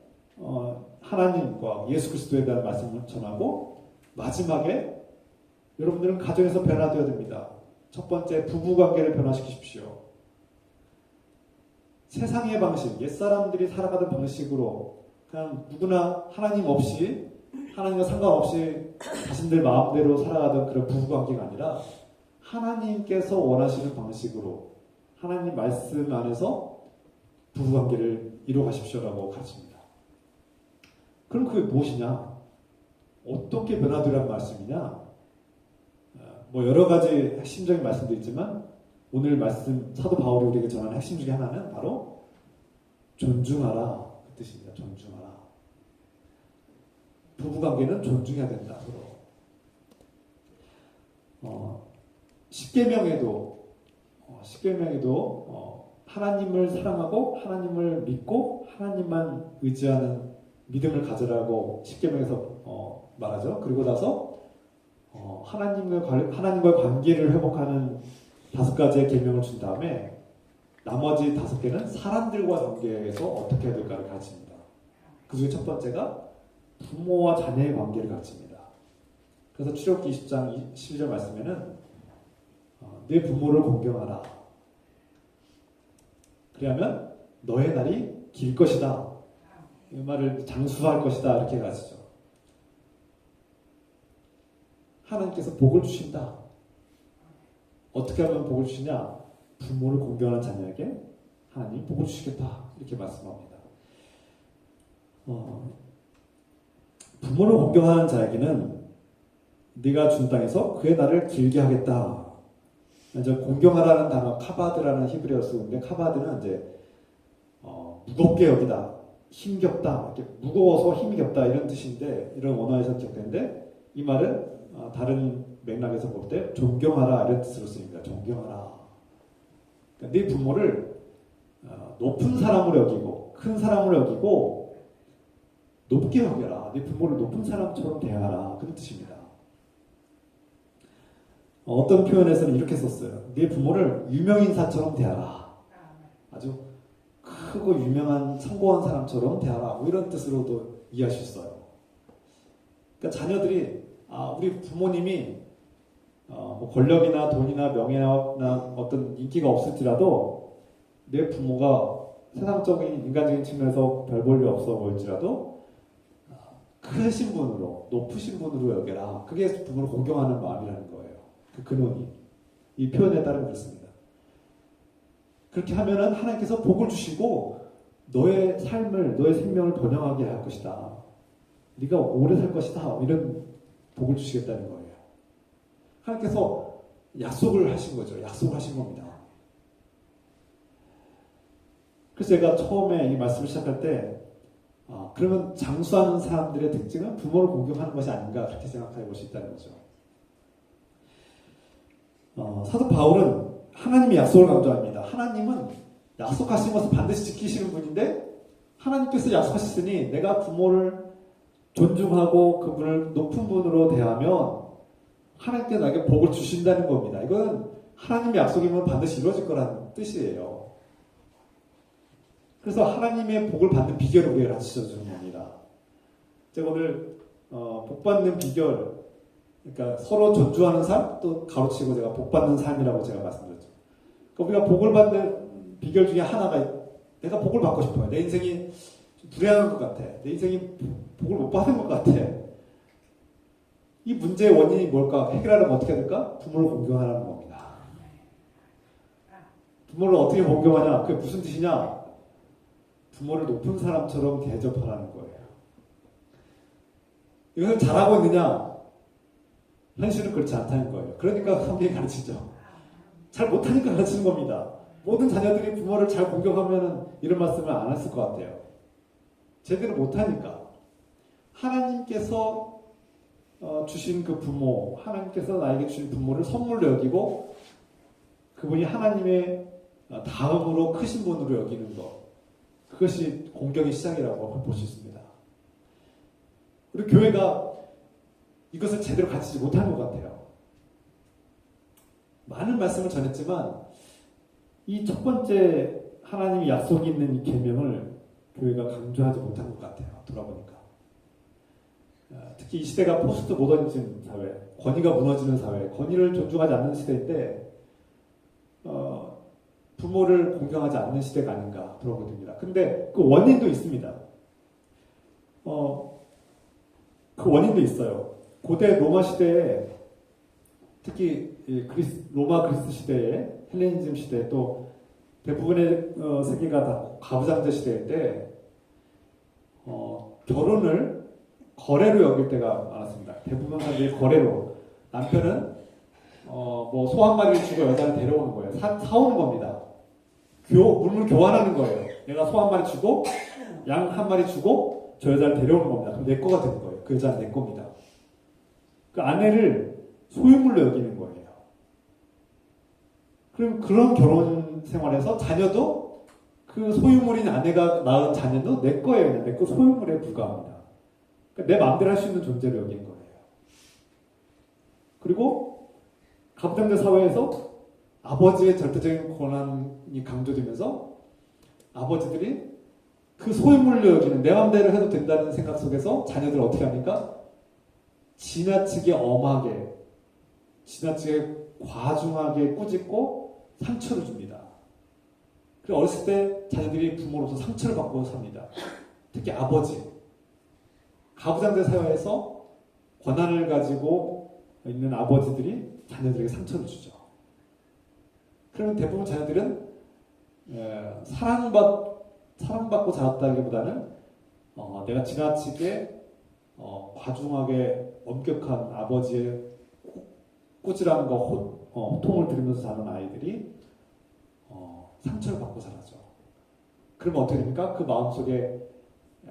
하나님과 예수 그리스도에 대한 말씀을 전하고 마지막에 여러분들은 가정에서 변화되어야 됩니다. 첫 번째 부부관계를 변화시키십시오. 세상의 방식, 옛사람들이 살아가던 방식으로 그냥 누구나 하나님 없이, 하나님과 상관없이 자신들 마음대로 살아가던 그런 부부관계가 아니라 하나님께서 원하시는 방식으로 하나님 말씀 안에서 부부관계를 이루어가십시오라고 가르칩니다. 그럼 그게 무엇이냐? 어떻게 변화되란 말씀이냐? 뭐 여러 가지 핵심적인 말씀도 있지만 오늘 말씀 사도 바울이 우리에게 전하는 핵심 중에 하나는 바로 존중하라 그 뜻입니다. 존중하라. 부부관계는 존중해야 된다. 서로. 십계명에도 하나님을 사랑하고 하나님을 믿고 하나님만 의지하는 믿음을 가져라고 십계명에서 말하죠. 그리고 나서 하나님과 관계를 회복하는 5가지의 계명을 준 다음에 나머지 5개는 사람들과 관계에서 어떻게 해야 될까를 가르칩니다. 그 중에 첫 번째가 부모와 자녀의 관계를 가르칩니다. 그래서 출애굽기 20장 12절 말씀에는 내 부모를 공경하라. 그러면 너의 날이 길 것이다. 이 말을 장수할 것이다. 이렇게 가르치죠. 하나님께서 복을 주신다. 어떻게 하면 복을 주시냐? 부모를 공경하는 자녀에게 하나님 복을 주시겠다 이렇게 말씀합니다. 부모를 공경하는 자에게는 네가 준 땅에서 그의 날을 길게 하겠다. 이제 공경하라는 단어 카바드라는 히브리어 쓰는데 카바드는 이제 무겁게 여기다, 힘겹다, 이렇게 무거워서 힘이 없다 이런 뜻인데 이런 원어에서 기억되는데 이 말은 다른 맥락에서 볼 때 존경하라 이런 뜻으로 쓰입니다. 존경하라. 그러니까 네 부모를 높은 사람으로 여기고 큰 사람으로 여기고 높게 여겨라. 네 부모를 높은 사람처럼 대하라 그런 뜻입니다. 어떤 표현에서는 이렇게 썼어요. 네 부모를 유명인사처럼 대하라. 아주 크고 유명한 성공한 사람처럼 대하라. 뭐 이런 뜻으로도 이해하실 수 있어요. 그러니까 자녀들이 우리 부모님이 뭐 권력이나 돈이나 명예나 어떤 인기가 없을지라도 내 부모가 세상적인 인간적인 측면에서 별 볼 일 없어 보일지라도 크신 분으로 높으신 분으로 여겨라. 그게 부모를 공경하는 마음이라는 거예요. 그 근원이 이 표현에 따르면 그렇습니다. 그렇게 하면은 하나님께서 복을 주시고 너의 삶을 너의 생명을 번영하게 할 것이다. 네가 오래 살 것이다. 이런 복을 주시겠다는 거예요. 하나님께서 약속을 하신 거죠. 약속을 하신 겁니다. 그래서 제가 처음에 이 말씀을 시작할 때 그러면 장수하는 사람들의 특징은 부모를 공경하는 것이 아닌가 그렇게 생각해 볼 수 있다는 거죠. 사도 바울은 하나님의 약속을 강조합니다. 하나님은 약속하신 것을 반드시 지키시는 분인데 하나님께서 약속하셨으니 내가 부모를 존중하고 그분을 높은 분으로 대하면 하나님께서 나에게 복을 주신다는 겁니다. 이건 하나님의 약속이면 반드시 이루어질 거라는 뜻이에요. 그래서 하나님의 복을 받는 비결을 우리에게 가르쳐 주는 겁니다. 제가 오늘 복 받는 비결, 그러니까 서로 존중하는 삶, 또 가로치고 제가 복 받는 삶이라고 제가 말씀드렸죠. 그러니까 우리가 복을 받는 비결 중에 하나가 내가 복을 받고 싶어요. 내 인생이 좀 불행한 것 같아. 내 인생이 복을 못 받은 것 같아. 이 문제의 원인이 뭘까? 해결하려면 어떻게 해야 될까? 부모를 공경하라는 겁니다. 부모를 어떻게 공경하냐? 그게 무슨 뜻이냐? 부모를 높은 사람처럼 대접하라는 거예요. 이것을 잘하고 있느냐? 현실은 그렇지 않다는 거예요. 그러니까 성경이 가르치죠. 잘 못하니까 가르치는 겁니다. 모든 자녀들이 부모를 잘 공경하면 이런 말씀을 안 했을 것 같아요. 제대로 못하니까. 하나님께서 주신 그 부모, 하나님께서 나에게 주신 부모를 선물로 여기고 그분이 하나님의 다음으로 크신 분으로 여기는 것. 그것이 공경의 시작이라고 볼 수 있습니다. 우리 교회가 이것을 제대로 가르치지 못한 것 같아요. 많은 말씀을 전했지만 이 첫 번째 하나님의 약속이 있는 이 계명을 교회가 강조하지 못한 것 같아요. 돌아보니까. 특히 이 시대가 포스트 모더니즘 사회, 권위가 무너지는 사회, 권위를 존중하지 않는 시대인데 부모를 공경하지 않는 시대가 아닌가 들어보듭니다. 근데 그 원인도 있습니다. 그 원인도 있어요. 고대 로마 시대에 특히 로마 그리스 시대에 헬레니즘 시대 또 대부분의 세계가 다 가부장제 시대인데 결혼을 거래로 여길 때가 많았습니다. 대부분 사람들이 거래로 남편은 뭐 소 한 마리를 주고 여자를 데려오는 거예요. 사오는 겁니다. 물물 교환하는 거예요. 내가 소 한 마리 주고 양 한 마리 주고 저 여자를 데려오는 겁니다. 그럼 내 거가 되는 거예요. 그 여자는 내 겁니다. 그 아내를 소유물로 여기는 거예요. 그럼 그런 결혼 생활에서 자녀도 그 소유물인 아내가 낳은 자녀도 내 거예요. 내 거 소유물에 불과합니다. 그러니까 내 마음대로 할 수 있는 존재로 여기는 거예요. 그리고 가부장제 사회에서 아버지의 절대적인 권한이 강조되면서 아버지들이 그 소유물로 여기는 내 마음대로 해도 된다는 생각 속에서 자녀들을 어떻게 합니까? 지나치게 엄하게, 지나치게 과중하게 꾸짖고 상처를 줍니다. 그리고 어렸을 때 자녀들이 부모로서 상처를 받고 삽니다. 특히 아버지. 가부장제 사회에서 권한을 가지고 있는 아버지들이 자녀들에게 상처를 주죠. 그러면 대부분 자녀들은 사랑받고 자랐다기보다는 내가 지나치게 과중하게 엄격한 아버지의 꾸지람과 호통을 들으면서 자란 아이들이 상처를 받고 자라죠. 그러면 어떻게 됩니까? 그 마음속에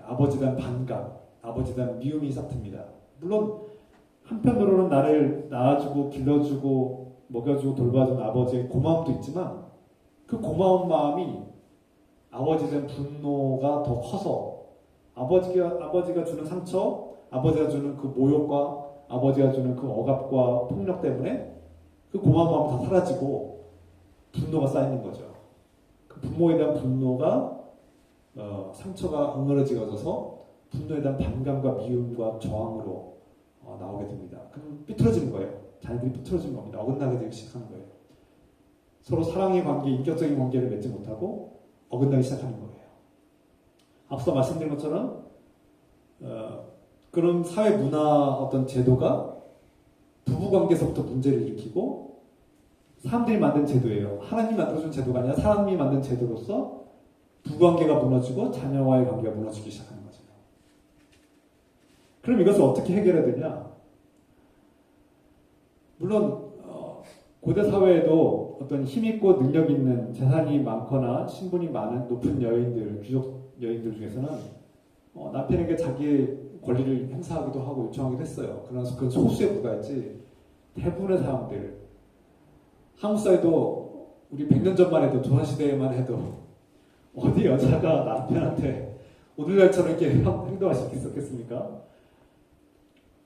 아버지에 대한 반감, 아버지에 대한 미움이 싹틉니다. 물론 한편으로는 나를 낳아주고 길러주고 먹여주고 돌봐준 아버지의 고마움도 있지만 그 고마운 마음이 아버지에 대한 분노가 더 커서 아버지가 주는 상처, 아버지가 주는 그 모욕과 아버지가 주는 그 억압과 폭력 때문에 그 고마운 마음이 다 사라지고 분노가 쌓이는 거죠. 그 부모에 대한 분노가 상처가 응어러지어져서 분노에 대한 반감과 미움과 저항으로 나오게 됩니다. 그럼 삐뚤어지는 거예요. 자녀들이 삐뚤어지는 겁니다. 어긋나게 되기 시작하는 거예요. 서로 사랑의 관계, 인격적인 관계를 맺지 못하고 어긋나기 시작하는 거예요. 앞서 말씀드린 것처럼 그런 사회 문화 어떤 제도가 부부관계에서부터 문제를 일으키고 사람들이 만든 제도예요. 하나님이 만들어준 제도가 아니라 사람이 만든 제도로서 부부관계가 무너지고 자녀와의 관계가 무너지기 시작하는 거죠. 그럼 이것을 어떻게 해결해야 되냐? 물론 고대 사회에도 어떤 힘있고 능력 있는 재산이 많거나 신분이 많은 높은 여인들, 귀족 여인들 중에서는 남편에게 자기의 권리를 행사하기도 하고 요청하기도 했어요. 그러나 그건 소수에 불과했지 대부분의 사람들, 한국 사회도 우리 100년 전만 해도 조선시대에만 해도 어디 여자가 남편한테 오늘날처럼 이렇게 행동할 수 있었겠습니까?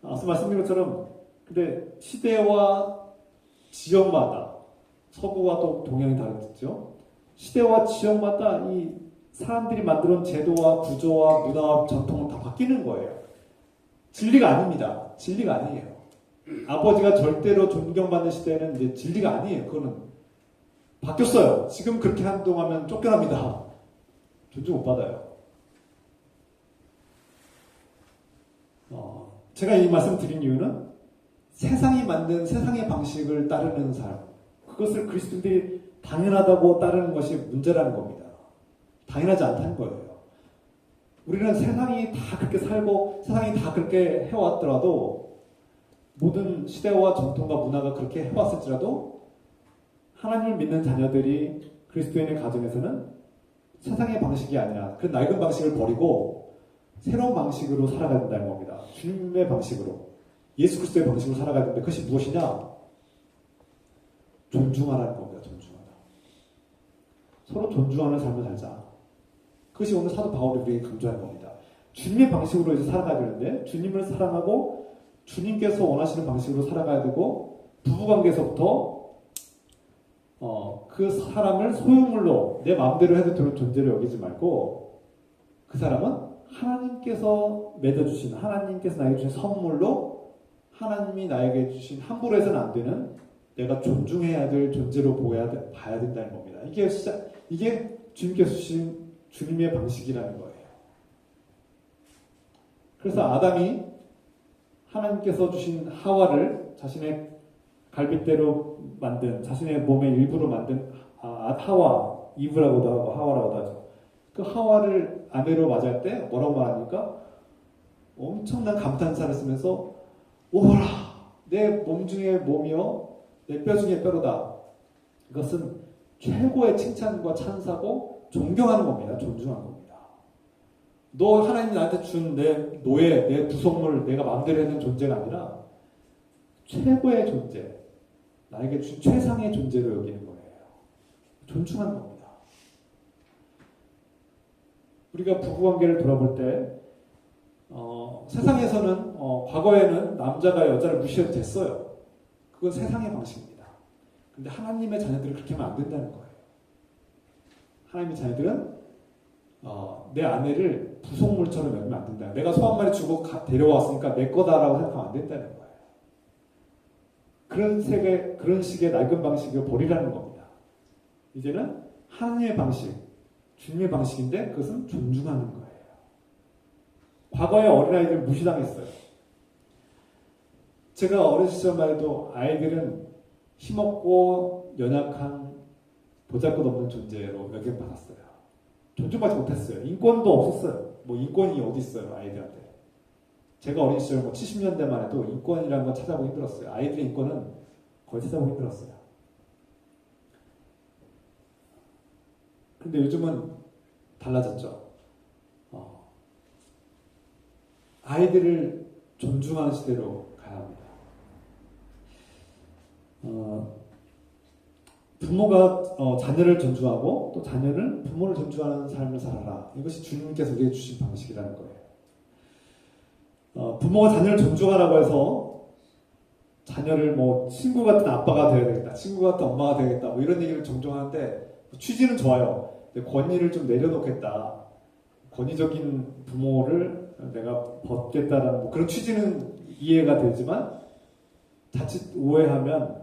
앞서 말씀드린 것처럼 근데 시대와 지역마다 서구와 또 동양이 다르겠죠. 시대와 지역마다 이 사람들이 만들어온 제도와 구조와 문화와 전통은 다 바뀌는 거예요. 진리가 아닙니다. 진리가 아니에요. 아버지가 절대로 존경받는 시대는 이제 진리가 아니에요. 그거는 바뀌었어요. 지금 그렇게 행동하면 쫓겨납니다. 존중 못 받아요. 제가 이 말씀 드린 이유는 세상이 만든 세상의 방식을 따르는 삶, 그것을 그리스도인들이 당연하다고 따르는 것이 문제라는 겁니다. 당연하지 않다는 거예요. 우리는 세상이 다 그렇게 살고 세상이 다 그렇게 해왔더라도 모든 시대와 전통과 문화가 그렇게 해왔을지라도 하나님을 믿는 자녀들이 그리스도인의 가정에서는 세상의 방식이 아니라 그 낡은 방식을 버리고 새로운 방식으로 살아가야 된다는 겁니다. 주님의 방식으로, 예수 그리스도의 방식으로 살아가야 되는데 그것이 무엇이냐? 존중하라는 겁니다. 존중하라. 서로 존중하는 삶을 살자. 그것이 오늘 사도 바울이 우리에게 강조하는 겁니다. 주님의 방식으로 이제 살아가야 되는데 주님을 사랑하고 주님께서 원하시는 방식으로 살아가야 되고 부부관계에서부터 그 사람을 소유물로 내 마음대로 해도 되는 존재로 여기지 말고 그 사람은 하나님께서 맺어주신, 하나님께서 나에게 주신 선물로 하나님이 나에게 주신 함부로 해서는 안 되는 내가 존중해야 될 존재로 봐야 된다는 겁니다. 이게 주님께서 주신 주님의 방식이라는 거예요. 그래서 아담이 하나님께서 주신 하와를 자신의 갈빗대로 만든, 자신의 몸의 일부로 만든 하와, 이브라고도 하고 하와라고도 하죠. 그 하와를 아내로 맞이할 때 뭐라고 말합니까? 엄청난 감탄사를 쓰면서 오라! 내 몸 중에 몸이요 내 뼈 중에 뼈로다. 이것은 최고의 칭찬과 찬사고 존경하는 겁니다. 존중하는 겁니다. 너 하나님이 나한테 준 내 노예, 내 부속물, 내가 마음대로 했는 존재가 아니라 최고의 존재, 나에게 준 최상의 존재로 여기는 거예요. 존중하는 겁니다. 우리가 부부관계를 돌아볼 때 세상에서는 과거에는 남자가 여자를 무시해도 됐어요. 그건 세상의 방식입니다. 근데 하나님의 자녀들이 그렇게 하면 안 된다는 거예요. 하나님의 자녀들은 내 아내를 부속물처럼 여기면 안 된다. 내가 소 한 마리 주고 데려왔으니까 내 거다라고 생각하면 안 된다는 거예요. 그런 식의 낡은 방식을 버리라는 겁니다. 이제는 하나님의 방식, 주님의 방식인데 그것은 존중하는 거예요. 과거에 어린아이들 무시당했어요. 제가 어린 시절만 해도 아이들은 힘없고 연약한 보잘것없는 존재로 여김받았어요. 존중받지 못했어요. 인권도 없었어요. 뭐 인권이 어디 있어요, 아이들한테. 제가 어린 시절 뭐 70년대만 해도 인권이라는 건 찾아보기 힘들었어요. 아이들의 인권은 거의 찾아보기 힘들었어요. 근데 요즘은 달라졌죠. 아이들을 존중하는 시대로 가야 합니다. 부모가 자녀를 존중하고 또 자녀는 부모를 존중하는 삶을 살아라. 이것이 주님께서 우리에게 주신 방식이라는 거예요. 부모가 자녀를 존중하라고 해서 자녀를 뭐 친구 같은 아빠가 되어야 되겠다, 친구 같은 엄마가 되겠다, 뭐 이런 얘기를 종종 하는데 취지는 좋아요. 근데 권위를 좀 내려놓겠다, 권위적인 부모를 내가 벗겠다라는 뭐 그런 취지는 이해가 되지만 자칫 오해하면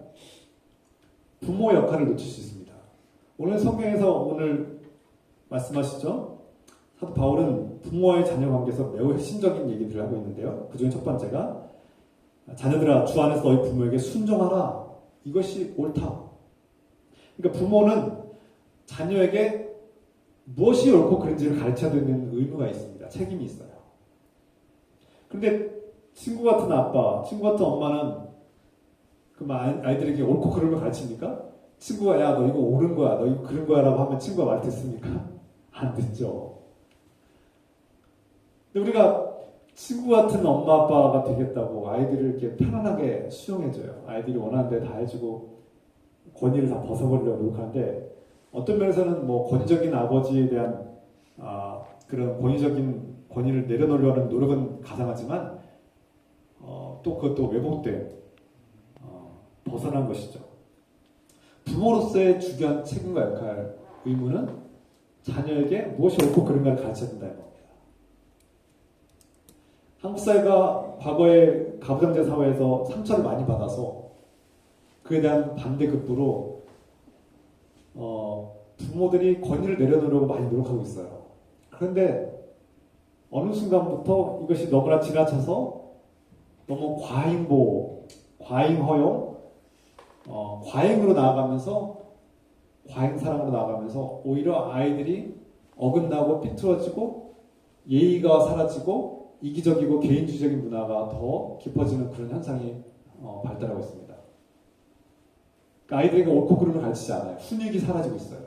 부모 역할을 놓칠 수 있습니다. 오늘 성경에서 오늘 말씀하시죠? 사도 바울은 부모와의 자녀 관계에서 매우 핵심적인 얘기들을 하고 있는데요. 그 중에 첫 번째가 자녀들아 주 안에서 너희 부모에게 순종하라. 이것이 옳다. 그러니까 부모는 자녀에게 무엇이 옳고 그른지를 가르쳐야 되는 의무가 있습니다. 책임이 있어요. 그런데 친구 같은 아빠, 친구 같은 엄마는 그럼 아이들에게 옳고 그름을 가르칩니까? 친구가 야 너 이거 옳은 거야, 너 이거 그른 거야 라고 하면 친구가 말 듣습니까? 안 듣죠. 근데 우리가 친구 같은 엄마 아빠가 되겠다고 아이들을 이렇게 편안하게 수용해줘요. 아이들이 원하는 데 다 해주고 권위를 다 벗어버리려고 노력하는데 어떤 면에서는 뭐 권위적인 아버지에 대한 그런 권위적인 권위를 내려놓으려는 노력은 가상하지만 또 그것도 왜곡된 벗어난 것이죠. 부모로서의 주견, 책임과 역할, 의무는 자녀에게 무엇이 옳고 그른가를 가르쳐야 된다는 겁니다. 한국 사회가 과거에 가부장제 사회에서 상처를 많이 받아서 그에 대한 반대급부로 부모들이 권위를 내려놓으려고 많이 노력하고 있어요. 그런데 어느 순간부터 이것이 너무나 지나쳐서 너무 과잉보호, 과잉허용, 과잉으로 나아가면서 과잉사랑으로 나아가면서 오히려 아이들이 어긋나고 삐뚤어지고 예의가 사라지고 이기적이고 개인주의적인 문화가 더 깊어지는 그런 현상이 발달하고 있습니다. 그러니까 아이들에게 옳고 그름을 가르치지 않아요. 훈육이 사라지고 있어요.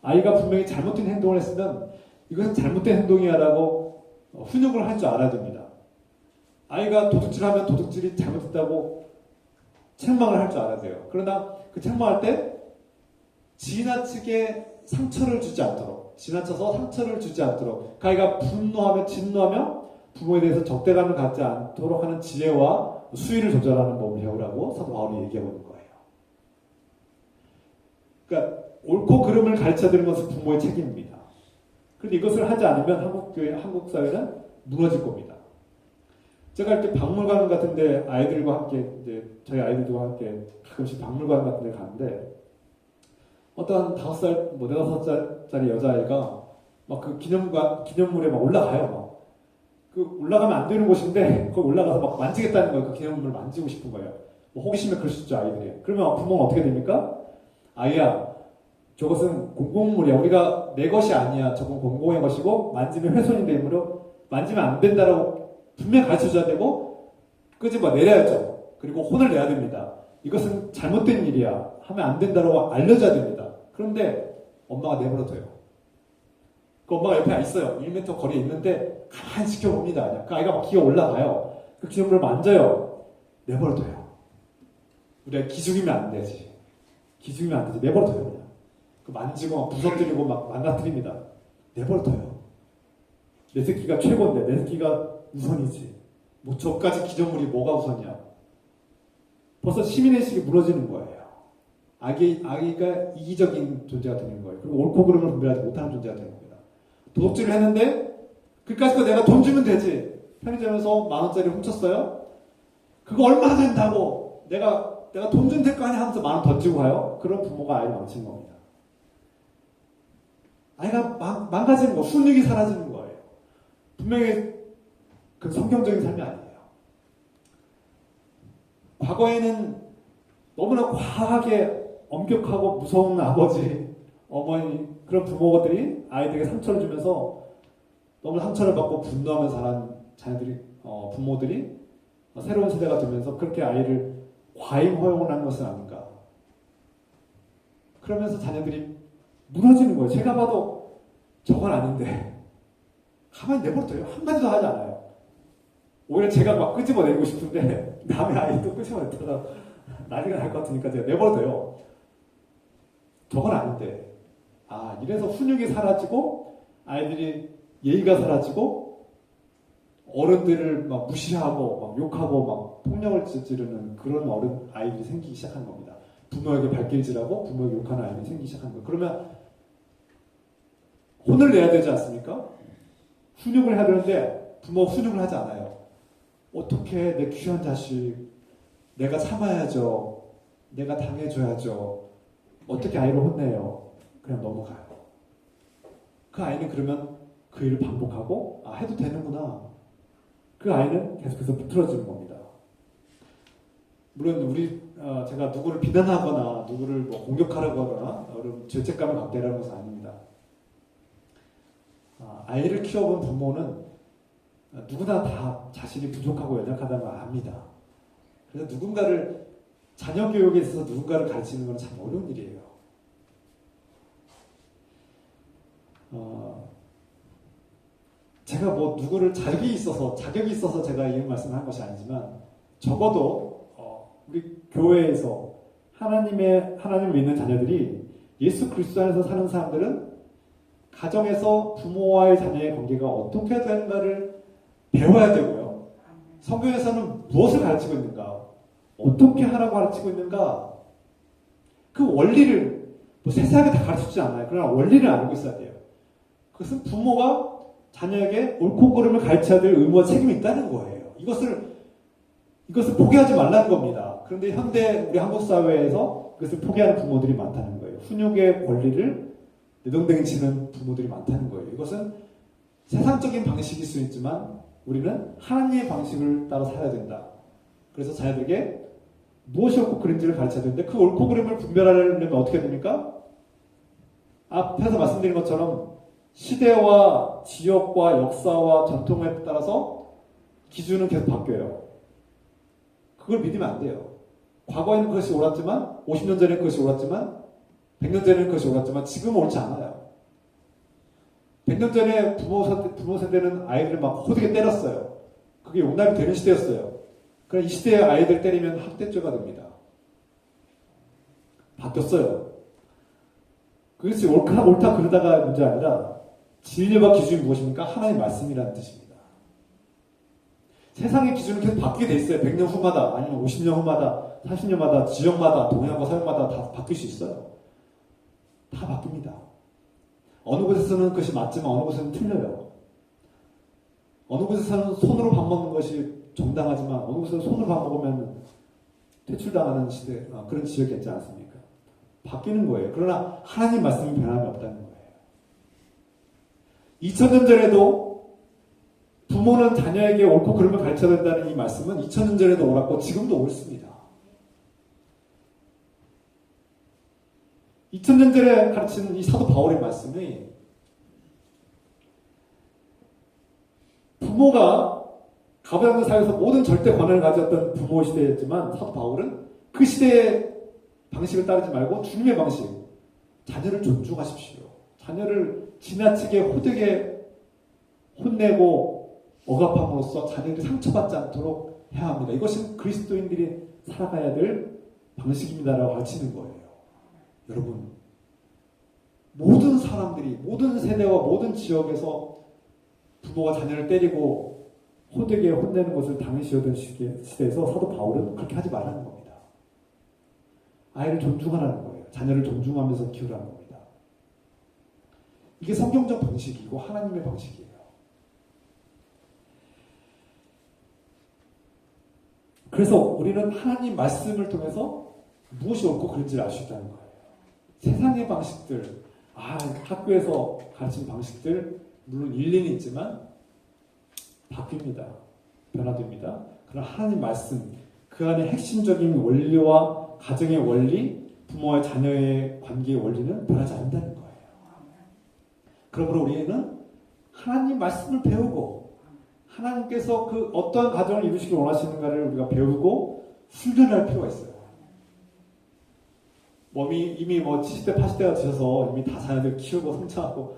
아이가 분명히 잘못된 행동을 했으면 이것은 잘못된 행동이야 라고 훈육을 할 줄 알아야 됩니다. 아이가 도둑질하면 도둑질이 잘못했다고 책망을 할 줄 알아야 돼요. 그러나 그 책망할 때 지나치게 상처를 주지 않도록, 지나쳐서 상처를 주지 않도록, 그 아이가 분노하며 진노하며 부모에 대해서 적대감을 갖지 않도록 하는 지혜와 수위를 조절하는 법을 배우라고 사도 바울이 얘기하고 있는 거예요. 그러니까 옳고 그름을 가르쳐야 되는 것은 부모의 책임입니다. 그런데 이것을 하지 않으면 한국 사회는 무너질 겁니다. 제가 이렇게 박물관 같은데 아이들과 함께 이제 저희 아이들과 함께 가끔씩 박물관 같은데 가는데 어떤 5살, 뭐 4살짜리 여자아이가 막 그 기념물에 막 올라가요. 막. 그 올라가면 안 되는 곳인데 거기 올라가서 막 만지겠다는 거예요. 그 기념물을 만지고 싶은 거예요. 뭐 호기심에 그럴 수 있죠, 아이들이. 그러면 부모는 어떻게 됩니까? 아이야, 저것은 공공물이야. 우리가 내 것이 아니야. 저건 공공의 것이고 만지면 훼손이 되므로 만지면 안 된다라고 분명히 가르쳐줘야 되고 끄집어 내려야죠. 그리고 혼을 내야 됩니다. 이것은 잘못된 일이야. 하면 안 된다라고 알려줘야 됩니다. 그런데 엄마가 내버려둬요. 그 엄마가 옆에 있어요. 1m 거리에 있는데 가만히 지켜봅니다. 그냥. 그 아이가 막 기어 올라가요. 그 기념물을 만져요. 내버려둬요. 우리가 기죽이면 안 되지. 기죽이면 안 되지. 내버려둬요. 그냥. 그 만지고 막 부서뜨리고 막 망가뜨립니다. 내버려둬요. 내 새끼가 최고인데 내 새끼가 우선이지. 뭐 저까지 기념물이 뭐가 우선이야. 벌써 시민의식이 무너지는 거예요. 아기가 이기적인 존재가 되는 거예요. 그리고 옳고 그름을 분별하지 못하는 존재가 되는 겁니다. 도둑질을 했는데 그까짓 내가 돈 주면 되지. 편의점에서 10,000원짜리 훔쳤어요. 그거 얼마나 된다고 내가 돈 준 대가 아니야 하면서 10,000원 던지고 가요. 그런 부모가 아이를 망치는 겁니다. 아이가 망가지는 거, 훈육이 사라지는 거예요. 분명히 그 성경적인 삶이 아니에요. 과거에는 너무나 과하게 엄격하고 무서운 아버지, 어머니, 그런 부모들이 아이들에게 상처를 주면서 너무 상처를 받고 분노하면서 자란 자녀들이, 부모들이 새로운 세대가 되면서 그렇게 아이를 과잉 허용을 하는 것은 아닌가. 그러면서 자녀들이 무너지는 거예요. 제가 봐도 저건 아닌데 가만히 내버려둬요. 한마디도 하지 않아요. 오히려 제가 막 끄집어내고 싶은데 남의 아이도 끄집어냈다가 난리가 날 것 같으니까 제가 내버려둬요. 저건 아닌데. 이래서 훈육이 사라지고 아이들이 예의가 사라지고 어른들을 막 무시하고 막 욕하고 막 폭력을 지르는 그런 아이들이 생기기 시작한 겁니다. 부모에게 발길질하고 부모에게 욕하는 아이들이 생기기 시작한 거예요. 그러면 혼을 내야 되지 않습니까? 훈육을 해야 되는데 부모 훈육을 하지 않아요. 어떻게 내 귀한 자식, 내가 참아야죠. 내가 당해줘야죠. 어떻게 아이를 혼내요? 그냥 넘어가요. 그 아이는 그러면 그 일을 반복하고 해도 되는구나. 그 아이는 계속해서 비틀어지는 겁니다. 물론 제가 누구를 비난하거나 누구를 뭐 공격하거나 죄책감을 갖게 하라는 것은 아닙니다. 아이를 키워본 부모는 누구나 다 자신이 부족하고 연약하다는 걸 압니다. 그래서 자녀 교육에 있어서 누군가를 가르치는 건 참 어려운 일이에요. 제가 뭐 누구를 자격이 있어서 제가 이 말씀을 한 것이 아니지만 적어도 우리 교회에서 하나님을 믿는 자녀들이 예수 그리스도 안에서 사는 사람들은 가정에서 부모와의 자녀의 관계가 어떻게 되는가를 배워야 되고요. 성경에서는 무엇을 가르치고 있는가, 어떻게 하라고 가르치고 있는가, 그 원리를 세세하게 다 가르치지 않아요. 그러나 원리를 알고 있어야 돼요. 그것은 부모가 자녀에게 옳고 그름을 가르쳐야 될 의무와 책임이 있다는 거예요. 이것을 포기하지 말라는 겁니다. 그런데 현대 우리 한국 사회에서 그것을 포기하는 부모들이 많다는 거예요. 훈육의 권리를 내동댕이 치는 부모들이 많다는 거예요. 이것은 세상적인 방식일 수 있지만 우리는 하나님의 방식을 따라 살아야 된다. 그래서 자녀들에게 무엇이 옳고 그른지를 가르쳐야 되는데 그 옳고 그름을 분별하려면 어떻게 됩니까? 앞에서 말씀드린 것처럼 시대와 지역과 역사와 전통에 따라서 기준은 계속 바뀌어요. 그걸 믿으면 안 돼요. 과거에는 그것이 옳았지만 50년 전에 그것이 옳았지만 100년 전에는 그것이 옳았지만 지금은 옳지 않아요. 100년 전에 부모 세대는 아이들을 막 호되게 때렸어요. 그게 용납이 되는 시대였어요. 그럼 이 시대의 아이들 때리면 학대죄가 됩니다. 바뀌었어요. 그것이 옳다 그러다가 문제 아니라 진리와 기준이 무엇입니까? 하나님의 말씀이라는 뜻입니다. 세상의 기준은 계속 바뀌게 돼 있어요. 100년 후마다 아니면 50년 후마다 30년마다 지역마다 동양과 서양마다 다 바뀔 수 있어요. 다 바뀝니다. 어느 곳에서는 그것이 맞지만 어느 곳에서는 틀려요. 어느 곳에서는 손으로 밥 먹는 것이 정당하지만 어느 곳에서는 손으로 밥 먹으면 퇴출당하는 시대, 그런 지역이 있지 않습니까? 바뀌는 거예요. 그러나 하나님 말씀이 변함이 없다는 거예요. 2000년 전에도 부모는 자녀에게 옳고 그름을 가르쳐야 된다는 이 말씀은 2000년 전에도 옳았고 지금도 옳습니다. 2000년 전에 가르치는 이 사도 바울의 말씀이 부모가 가부장적 사회에서 모든 절대 권한을 가졌던 부모 시대였지만 사도 바울은 그 시대의 방식을 따르지 말고 주님의 방식, 자녀를 존중하십시오. 자녀를 지나치게 호되게 혼내고 억압함으로써 자녀들이 상처받지 않도록 해야 합니다. 이것이 그리스도인들이 살아가야 될 방식입니다라고 가르치는 거예요. 여러분, 모든 사람들이 모든 세대와 모든 지역에서 부모가 자녀를 때리고 호되게 혼내는 것을 당연시하던 시대에서 사도 바울은 그렇게 하지 말라는 겁니다. 아이를 존중하라는 거예요. 자녀를 존중하면서 키우라는 겁니다. 이게 성경적 방식이고 하나님의 방식이에요. 그래서 우리는 하나님 말씀을 통해서 무엇이 옳고 그른지를 알 수 있다는 거예요. 세상의 방식들, 학교에서 가르치는 방식들 물론 일리는 있지만 바뀝니다. 변화됩니다. 그러나 하나님 말씀, 그 안에 핵심적인 원리와 가정의 원리, 부모와 자녀의 관계의 원리는 변하지 않는다는 거예요. 그러므로 우리는 하나님 말씀을 배우고 하나님께서 그 어떠한 가정을 이루시길 원하시는가를 우리가 배우고 훈련할 필요가 있어요. 이미 70대, 80대가 되셔서 이미 다 자녀들 키우고 성장하고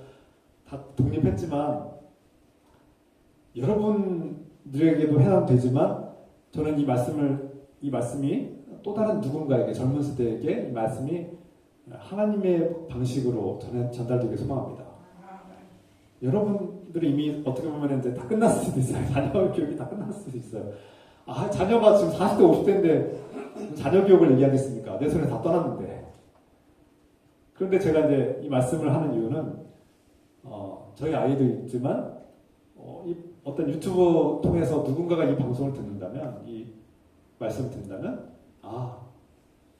다 독립했지만 여러분들에게도 해당되지만 저는 이 말씀이 또 다른 누군가에게 젊은 세대에게 이 말씀이 하나님의 방식으로 전달되길 소망합니다. 여러분들이 이미 어떻게 보면 이제 다 끝났을 수도 있어요. 자녀 교육이 다 끝났을 수도 있어요. 자녀가 지금 40대, 50대인데 자녀 교육을 얘기하겠습니까? 내 손에 다 떠났는데. 그런데 제가 이제 이 말씀을 하는 이유는 저희 아이도 있지만 이 어떤 유튜브 통해서 누군가가 이 방송을 듣는다면 이 말씀을 듣는다면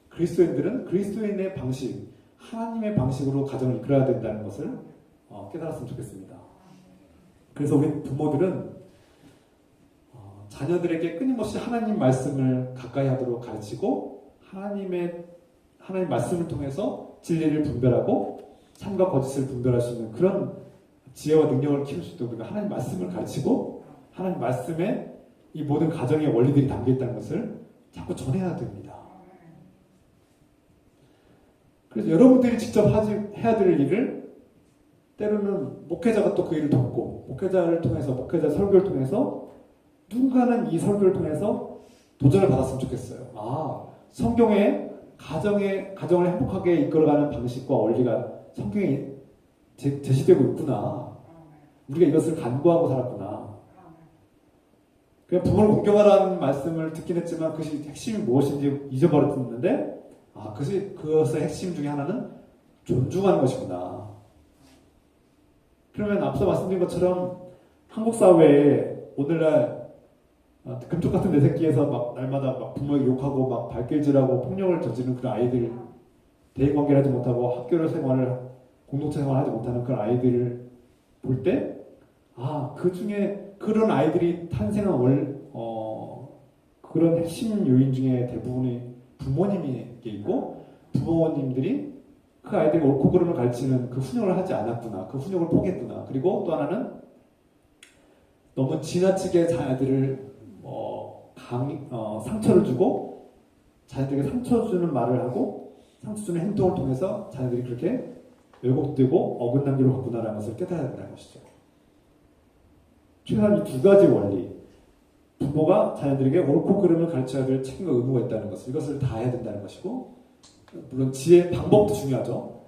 그리스도인들은 그리스도인의 방식, 하나님의 방식으로 가정을 이끌어야 된다는 것을 깨달았으면 좋겠습니다. 그래서 우리 부모들은 자녀들에게 끊임없이 하나님 말씀을 가까이 하도록 가르치고 하나님 말씀을 통해서 진리를 분별하고 참과 거짓을 분별할 수 있는 그런 지혜와 능력을 키울 수 있도록 우리가 하나님 말씀을 가르치고 하나님 말씀에 이 모든 가정의 원리들이 담겨 있다는 것을 자꾸 전해야 됩니다. 그래서 여러분들이 직접 해야 될 일을 때로는 목회자가 또 그 일을 돕고 목회자 설교를 통해서 누군가는 이 설교를 통해서 도전을 받았으면 좋겠어요. 성경에 가정을 행복하게 이끌어가는 방식과 원리가 성경에 제시되고 있구나. 우리가 이것을 간구하고 살았구나. 그냥 부모를 공경하라는 말씀을 듣긴 했지만 그것이 핵심이 무엇인지 잊어버렸는데 그것의 핵심 중에 하나는 존중하는 것이구나. 그러면 앞서 말씀드린 것처럼 한국 사회에 오늘날 금쪽 같은 내 새끼에서 날마다 부모에게 욕하고 발길질하고 폭력을 저지르는 그런 아이들, 대인관계를 하지 못하고 공동체 생활을 하지 못하는 그런 아이들을 볼 때, 그 중에 그런 아이들이 탄생한 그런 핵심 요인 중에 대부분이 부모님에게 있고, 부모님들이 그 아이들이 옳고 그름을 가르치는 그 훈육을 하지 않았구나, 그 훈육을 포기했구나. 그리고 또 하나는 너무 지나치게 자녀들을 상처를 주고 자녀들에게 상처 주는 말을 하고 상처 주는 행동을 통해서 자녀들이 그렇게 왜곡되고 어긋난 길로 갔구나라는 것을 깨달아야 된다는 것이죠. 최소한 이 두 가지 원리, 부모가 자녀들에게 옳고 그름을 가르쳐야 될 책임과 의무가 있다는 것을, 이것을 다 해야 된다는 것이고, 물론 방법도 중요하죠.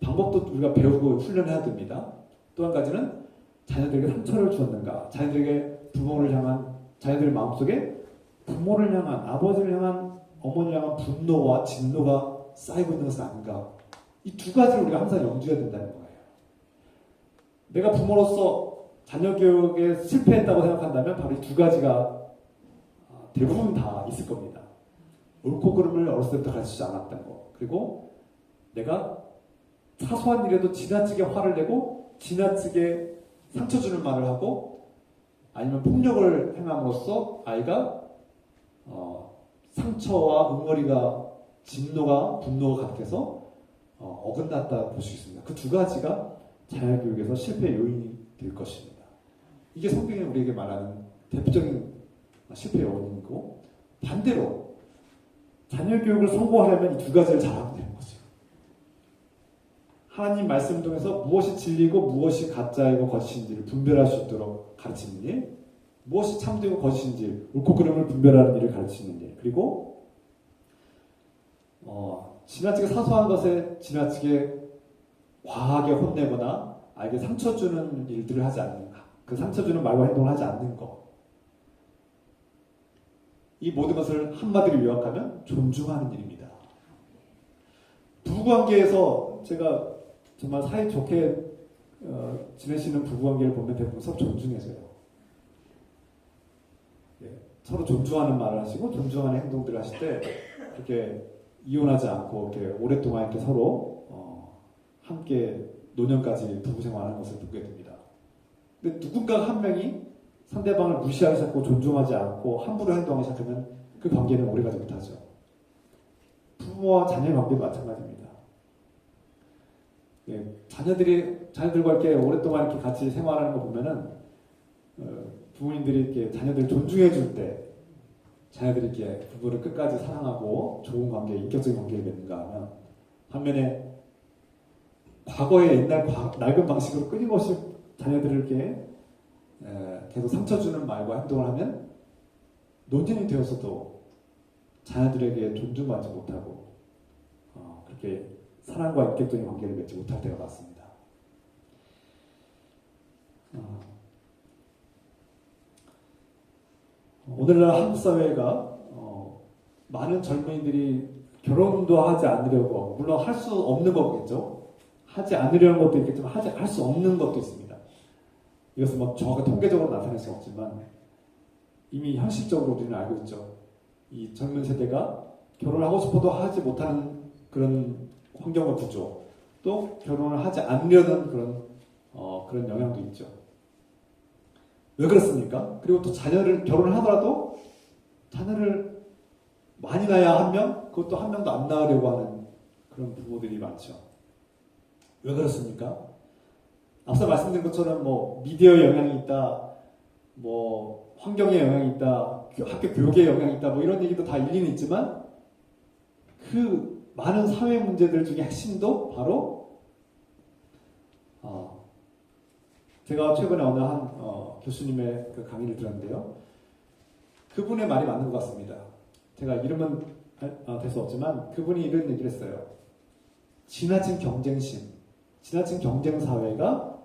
방법도 우리가 배우고 훈련해야 됩니다. 또 한 가지는 자녀들에게 상처를 주었는가, 자녀들의 마음속에 부모를 향한, 아버지를 향한, 어머니를 향한 분노와 진노가 쌓이고 있는 것은 아닌가. 이 두 가지를 우리가 항상 염두해야 된다는 거예요. 내가 부모로서 자녀 교육에 실패했다고 생각한다면 바로 이 두 가지가 대부분 다 있을 겁니다. 옳고 그름을 어렸을 때부터 가르치지 않았던 거, 그리고 내가 사소한 일에도 지나치게 화를 내고 지나치게 상처 주는 말을 하고 아니면 폭력을 행함으로써 아이가 상처와 응어리가, 진노가, 분노가 가득해서 어긋났다 볼 수 있습니다. 그 두 가지가 자녀 교육에서 실패 요인이 될 것입니다. 이게 성경이 우리에게 말하는 대표적인 실패 요인이고, 반대로 자녀 교육을 성공하려면 이 두 가지를 잘하면 되는 거죠. 하나님 말씀 통해서 무엇이 진리고 무엇이 가짜이고 거짓인지를 분별할 수 있도록 가르치는 일, 무엇이 참되고 거짓인지, 옳고 그름을 분별하는 일을 가르치는 일, 그리고 지나치게 사소한 것에 지나치게 과하게 혼내거나 아이에게 상처 주는 일들을 하지 않는 것, 그 상처 주는 말과 행동을 하지 않는 것, 이 모든 것을 한마디로 요약하면 존중하는 일입니다. 부부관계에서 제가 정말 사이좋게 지내시는 부부관계를 보면 대부분 서로 존중해줘요. 서로 존중하는 말을 하시고 존중하는 행동들을 하실 때 이렇게 이혼하지 않고 이렇게 오랫동안 이렇게 서로 함께 노년까지 부부 생활하는 것을 보게 됩니다. 근데 누군가 한 명이 상대방을 무시하기 시작하고 존중하지 않고 함부로 행동하기 시작하면 그 관계는 오래가지 못하죠. 부모와 자녀의 관계도 마찬가지입니다. 예, 자녀들과 이렇게 오랫동안 이렇게 같이 생활하는 거 보면은 부모님들이 이렇게 자녀들 존중해 줄 때 자녀들이 이렇게 부부를 끝까지 사랑하고 좋은 관계, 인격적인 관계를 맺는가 하면 반면에 과거의 옛날 낡은 방식으로 끊임없이 자녀들을 이렇게 계속 상처 주는 말과 행동을 하면 노년이 되어서도 자녀들에게 존중받지 못하고 그렇게 사랑과 인격적인 관계를 맺지 못할 때가 많습니다. 오늘날 한국 사회가 많은 젊은이들이 결혼도 하지 않으려고, 물론 할 수 없는 거겠죠. 하지 않으려는 것도 있겠지만 할 수 없는 것도 있습니다. 이것은 뭐 정확하게 통계적으로 나타낼 수 없지만 이미 현실적으로 우리는 알고 있죠. 이 젊은 세대가 결혼을 하고 싶어도 하지 못하는 그런 환경과 구조, 또 결혼을 하지 않으려는 그런 영향도 있죠. 왜 그렇습니까? 그리고 또 결혼을 하더라도 자녀를 많이 낳아야 한 명, 그것도 한 명도 안 낳으려고 하는 그런 부모들이 많죠. 왜 그렇습니까? 앞서 말씀드린 것처럼 뭐 미디어의 영향이 있다, 뭐 환경의 영향이 있다, 학교 교육의 영향이 있다, 뭐 이런 얘기도 다 일리는 있지만 그 많은 사회 문제들 중에 핵심도 바로 제가 최근에 어느 한 교수님의 그 강의를 들었는데요. 그분의 말이 맞는 것 같습니다. 제가 이름은 될 수 없지만 그분이 이런 얘기를 했어요. 지나친 경쟁심, 지나친 경쟁 사회가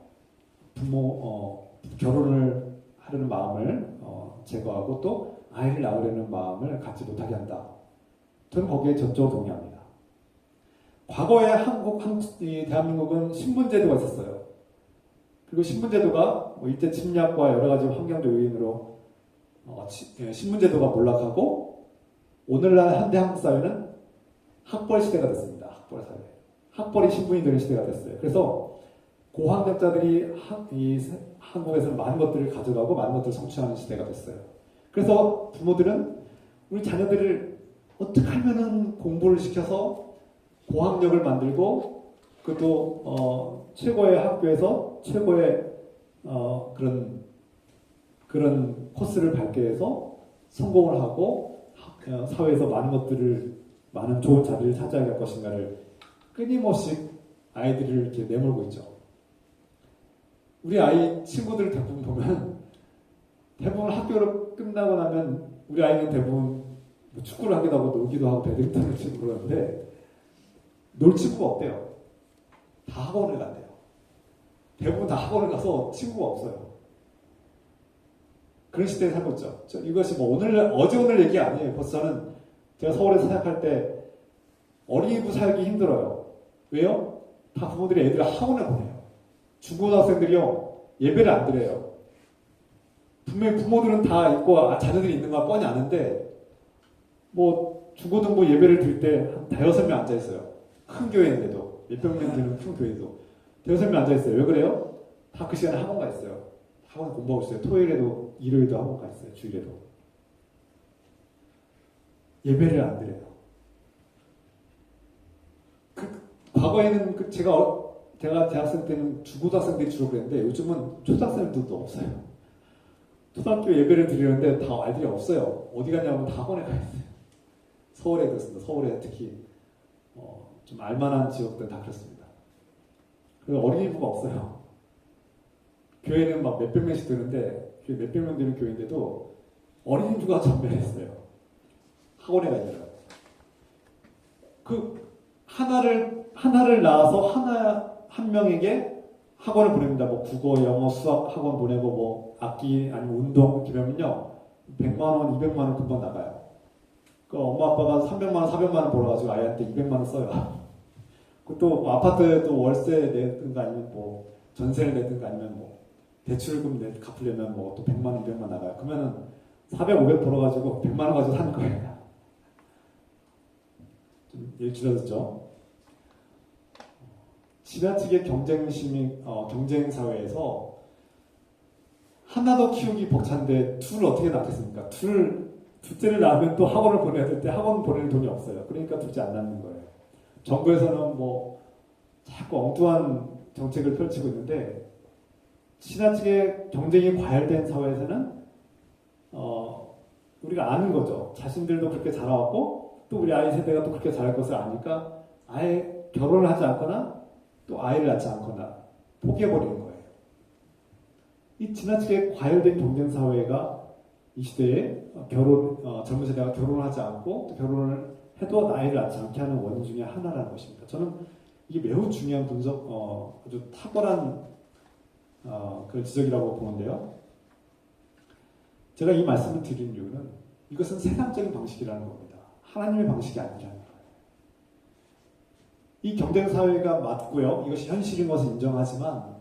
결혼을 하려는 마음을 제거하고 또 아이를 낳으려는 마음을 갖지 못하게 한다. 저는 거기에 전적으로 동의합니다. 과거에 대한민국은 신분제도가 있었어요. 그리고 신분제도가 일제 침략과 여러 가지 환경적 요인으로 신분제도가 몰락하고 오늘날 현대 한국 사회는 학벌 시대가 됐습니다. 학벌 사회. 학벌이 신분이 되는 시대가 됐어요. 그래서 고학력자들이 한국에서는 많은 것들을 가져가고 많은 것들을 성취하는 시대가 됐어요. 그래서 부모들은 우리 자녀들을 어떻게 하면은 공부를 시켜서 고학력을 만들고 그것도 최고의 학교에서 최고의 그런 코스를 밟게 해서 성공을 하고 사회에서 많은 좋은 자리를 차지하게 할 것인가를 끊임없이 아이들을 이렇게 내몰고 있죠. 우리 아이 친구들 대부분 보면 대부분 학교를 끝나고 나면 우리 아이는 대부분 뭐 축구를 하기도 하고 놀기도 하고 배드민턴을 치고 그러는데 놀 친구가 없대요. 다 학원을 간대요. 대부분 다 학원을 가서 친구가 없어요. 그런 시대에 살고 있죠. 이것이 뭐 어제 오늘 얘기 아니에요. 벌써 저는 제가 서울에서 생각할 때 어린이집 살기 힘들어요. 왜요? 다 부모들이 애들을 학원에 보내요. 중고등학생들이요 예배를 안 드려요. 분명히 부모들은 다 있고 자녀들이 있는 거 뻔히 아는데 뭐 중고등부 예배를 드릴 때 한 대여섯 명 앉아 있어요. 큰 교회인데도 몇백 명 되는 큰 교회도 대여섯 명 앉아 있어요. 왜 그래요? 다 그 시간에 학원 가 있어요. 학원 공부하고 있어요. 토요일에도 일요일도 학원 가 있어요. 주일에도 예배를 안 드려요. 과거에는 제가 대학생 때는 중고등학생들이 주로 그랬는데 요즘은 초등학생들도 없어요. 초등학교 예배를 드리는데 다 아이들이 없어요. 어디 가냐면 다 학원에 가 있어요. 서울에 그렇습니다. 서울에 특히 좀 알만한 지역들은 다 그렇습니다. 그리고 어린이부가 없어요. 교회는 막 몇백 명씩 드는데 몇백 명 되는 교회인데도 어린이부가 전멸했어요. 학원에 가 있어요. 그 하나를 낳아서 한 명에게 학원을 보냅니다. 뭐 국어, 영어, 수학 학원 보내고 뭐 악기 아니면 운동 이렇게 배우면요 100만 원, 200만 원 금방 나가요. 그 엄마 아빠가 300만 원, 400만 원 벌어가지고 아이한테 200만 원 써요. 그것도 아파트도 월세 내든가 아니면 뭐 전세를 내든가 아니면 뭐 대출금 갚으려면 뭐 또 100만 원, 200만 원 나가요. 그러면은 400, 500 벌어가지고 100만 원 가지고 사는 거예요. 좀 얘기 줄여졌죠? 지나치게 경쟁 사회에서 하나 더 키우기 벅찬데 둘을 어떻게 낳겠습니까? 둘을 둘째를 낳으면 또 학원을 보내야 될 때 학원 보낼 돈이 없어요. 그러니까 둘째 안 낳는 거예요. 정부에서는 뭐 자꾸 엉뚱한 정책을 펼치고 있는데 지나치게 경쟁이 과열된 사회에서는 우리가 아는 거죠. 자신들도 그렇게 자라왔고 또 우리 아이 세대가 또 그렇게 자랄 것을 아니까 아예 결혼을 하지 않거나 또 아이를 낳지 않거나 포기해버리는 거예요. 이 지나치게 과열된 경쟁 사회가 이 시대에 젊은 세대가 결혼을 하지 않고 또 결혼을 해도 아이를 낳지 않게 하는 원인 중에 하나라는 것입니다. 저는 이게 매우 중요한 아주 탁월한 그런 지적이라고 보는데요. 제가 이 말씀을 드리는 이유는 이것은 세상적인 방식이라는 겁니다. 하나님의 방식이 아니라는 거예요. 이 경쟁 사회가 맞고요. 이것이 현실인 것을 인정하지만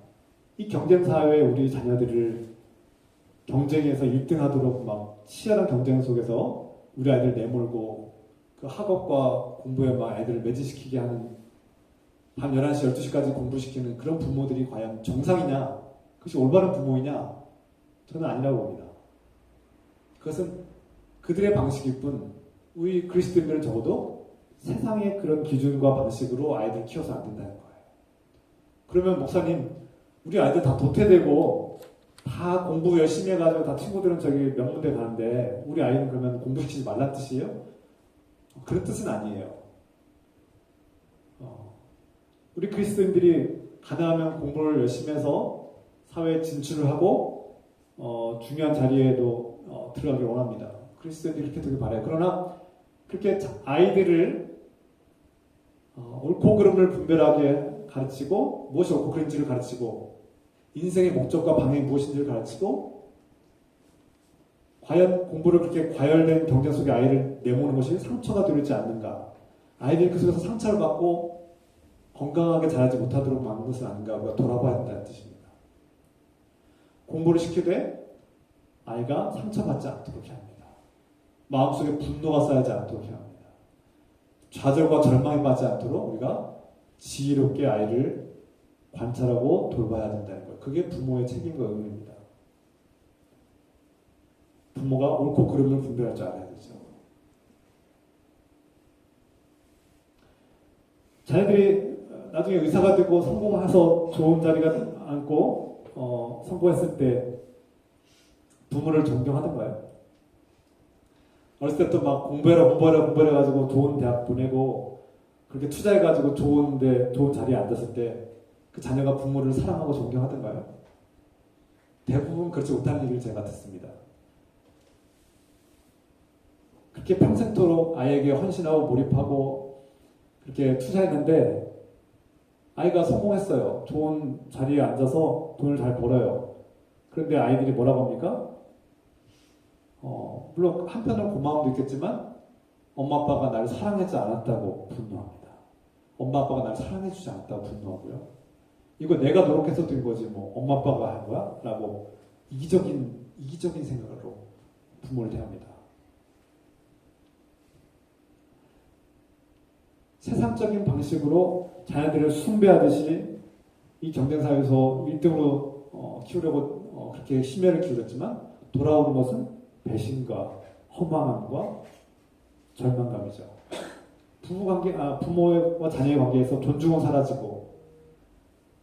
이 경쟁 사회에 우리 자녀들을 경쟁에서 1등하도록 막 치열한 경쟁 속에서 우리 아이들 내몰고 그 학업과 공부에 막 애들을 매진시키게 하는 밤 11시, 12시까지 공부시키는 그런 부모들이 과연 정상이냐? 그것이 올바른 부모이냐? 저는 아니라고 봅니다. 그것은 그들의 방식일 뿐 우리 그리스도인들은 적어도 세상의 그런 기준과 방식으로 아이들 키워서 안 된다는 거예요. 그러면 목사님, 우리 아이들 다 도태되고 다 공부 열심히 해가지고 다 친구들은 저기 명문대 가는데 우리 아이는 그러면 공부시키지 말란 뜻이에요? 그런 뜻은 아니에요. 우리 그리스도인들이 가능하면 공부를 열심히 해서 사회에 진출을 하고 중요한 자리에도 들어가길 원합니다. 그리스도인들이 그렇게 되길 바라요. 그러나 그렇게 아이들을 옳고 그름을 분별하게 가르치고 무엇이 옳고 그른지를 가르치고 인생의 목적과 방향이 무엇인지를 가르치고 과연 공부를 그렇게 과열된 경쟁 속에 아이를 내모는 것이 상처가 되지 않는가, 아이들이 그 속에서 상처를 받고 건강하게 자라지 못하도록 막는 것은 아닌가 우리가 돌아봐야 한다는 뜻입니다. 공부를 시키되 아이가 상처받지 않도록 해야 합니다. 마음속에 분노가 쌓이지 않도록 해야 합니다. 좌절과 절망에 빠지지 않도록 우리가 지혜롭게 아이를 관찰하고 돌봐야 된다는 거예요. 그게 부모의 책임과 의무입니다. 부모가 옳고 그름을 분별할 줄 알아야 되죠. 자녀들이 나중에 의사가 되고 성공해서 좋은 자리가 앉고 성공했을 때 부모를 존경하던가요? 어렸을 때부터 막 공부해라 가지고 좋은 대학 보내고 그렇게 투자해가지고 좋은 자리에 앉았을 때 그 자녀가 부모를 사랑하고 존경하던가요? 대부분 그렇지 못하는 얘기를 제가 듣습니다. 그렇게 평생토록 아이에게 헌신하고 몰입하고 그렇게 투자했는데 아이가 성공했어요. 좋은 자리에 앉아서 돈을 잘 벌어요. 그런데 아이들이 뭐라고 합니까? 물론 한편으로 고마움도 있겠지만 엄마 아빠가 나를 사랑하지 않았다고 분노합니다. 엄마 아빠가 나를 사랑해주지 않았다고 분노하고요. 이거 내가 노력해서 된 거지 뭐 엄마 아빠가 한 거야? 라고 이기적인 생각으로 부모를 대합니다. 세상적인 방식으로 자녀들을 숭배하듯이 이 경쟁사회에서 1등으로 키우려고 그렇게 심혈을 기울였지만 돌아오는 것은 배신과 허망함과 절망감이죠. 부모와 자녀의 관계에서 존중은 사라지고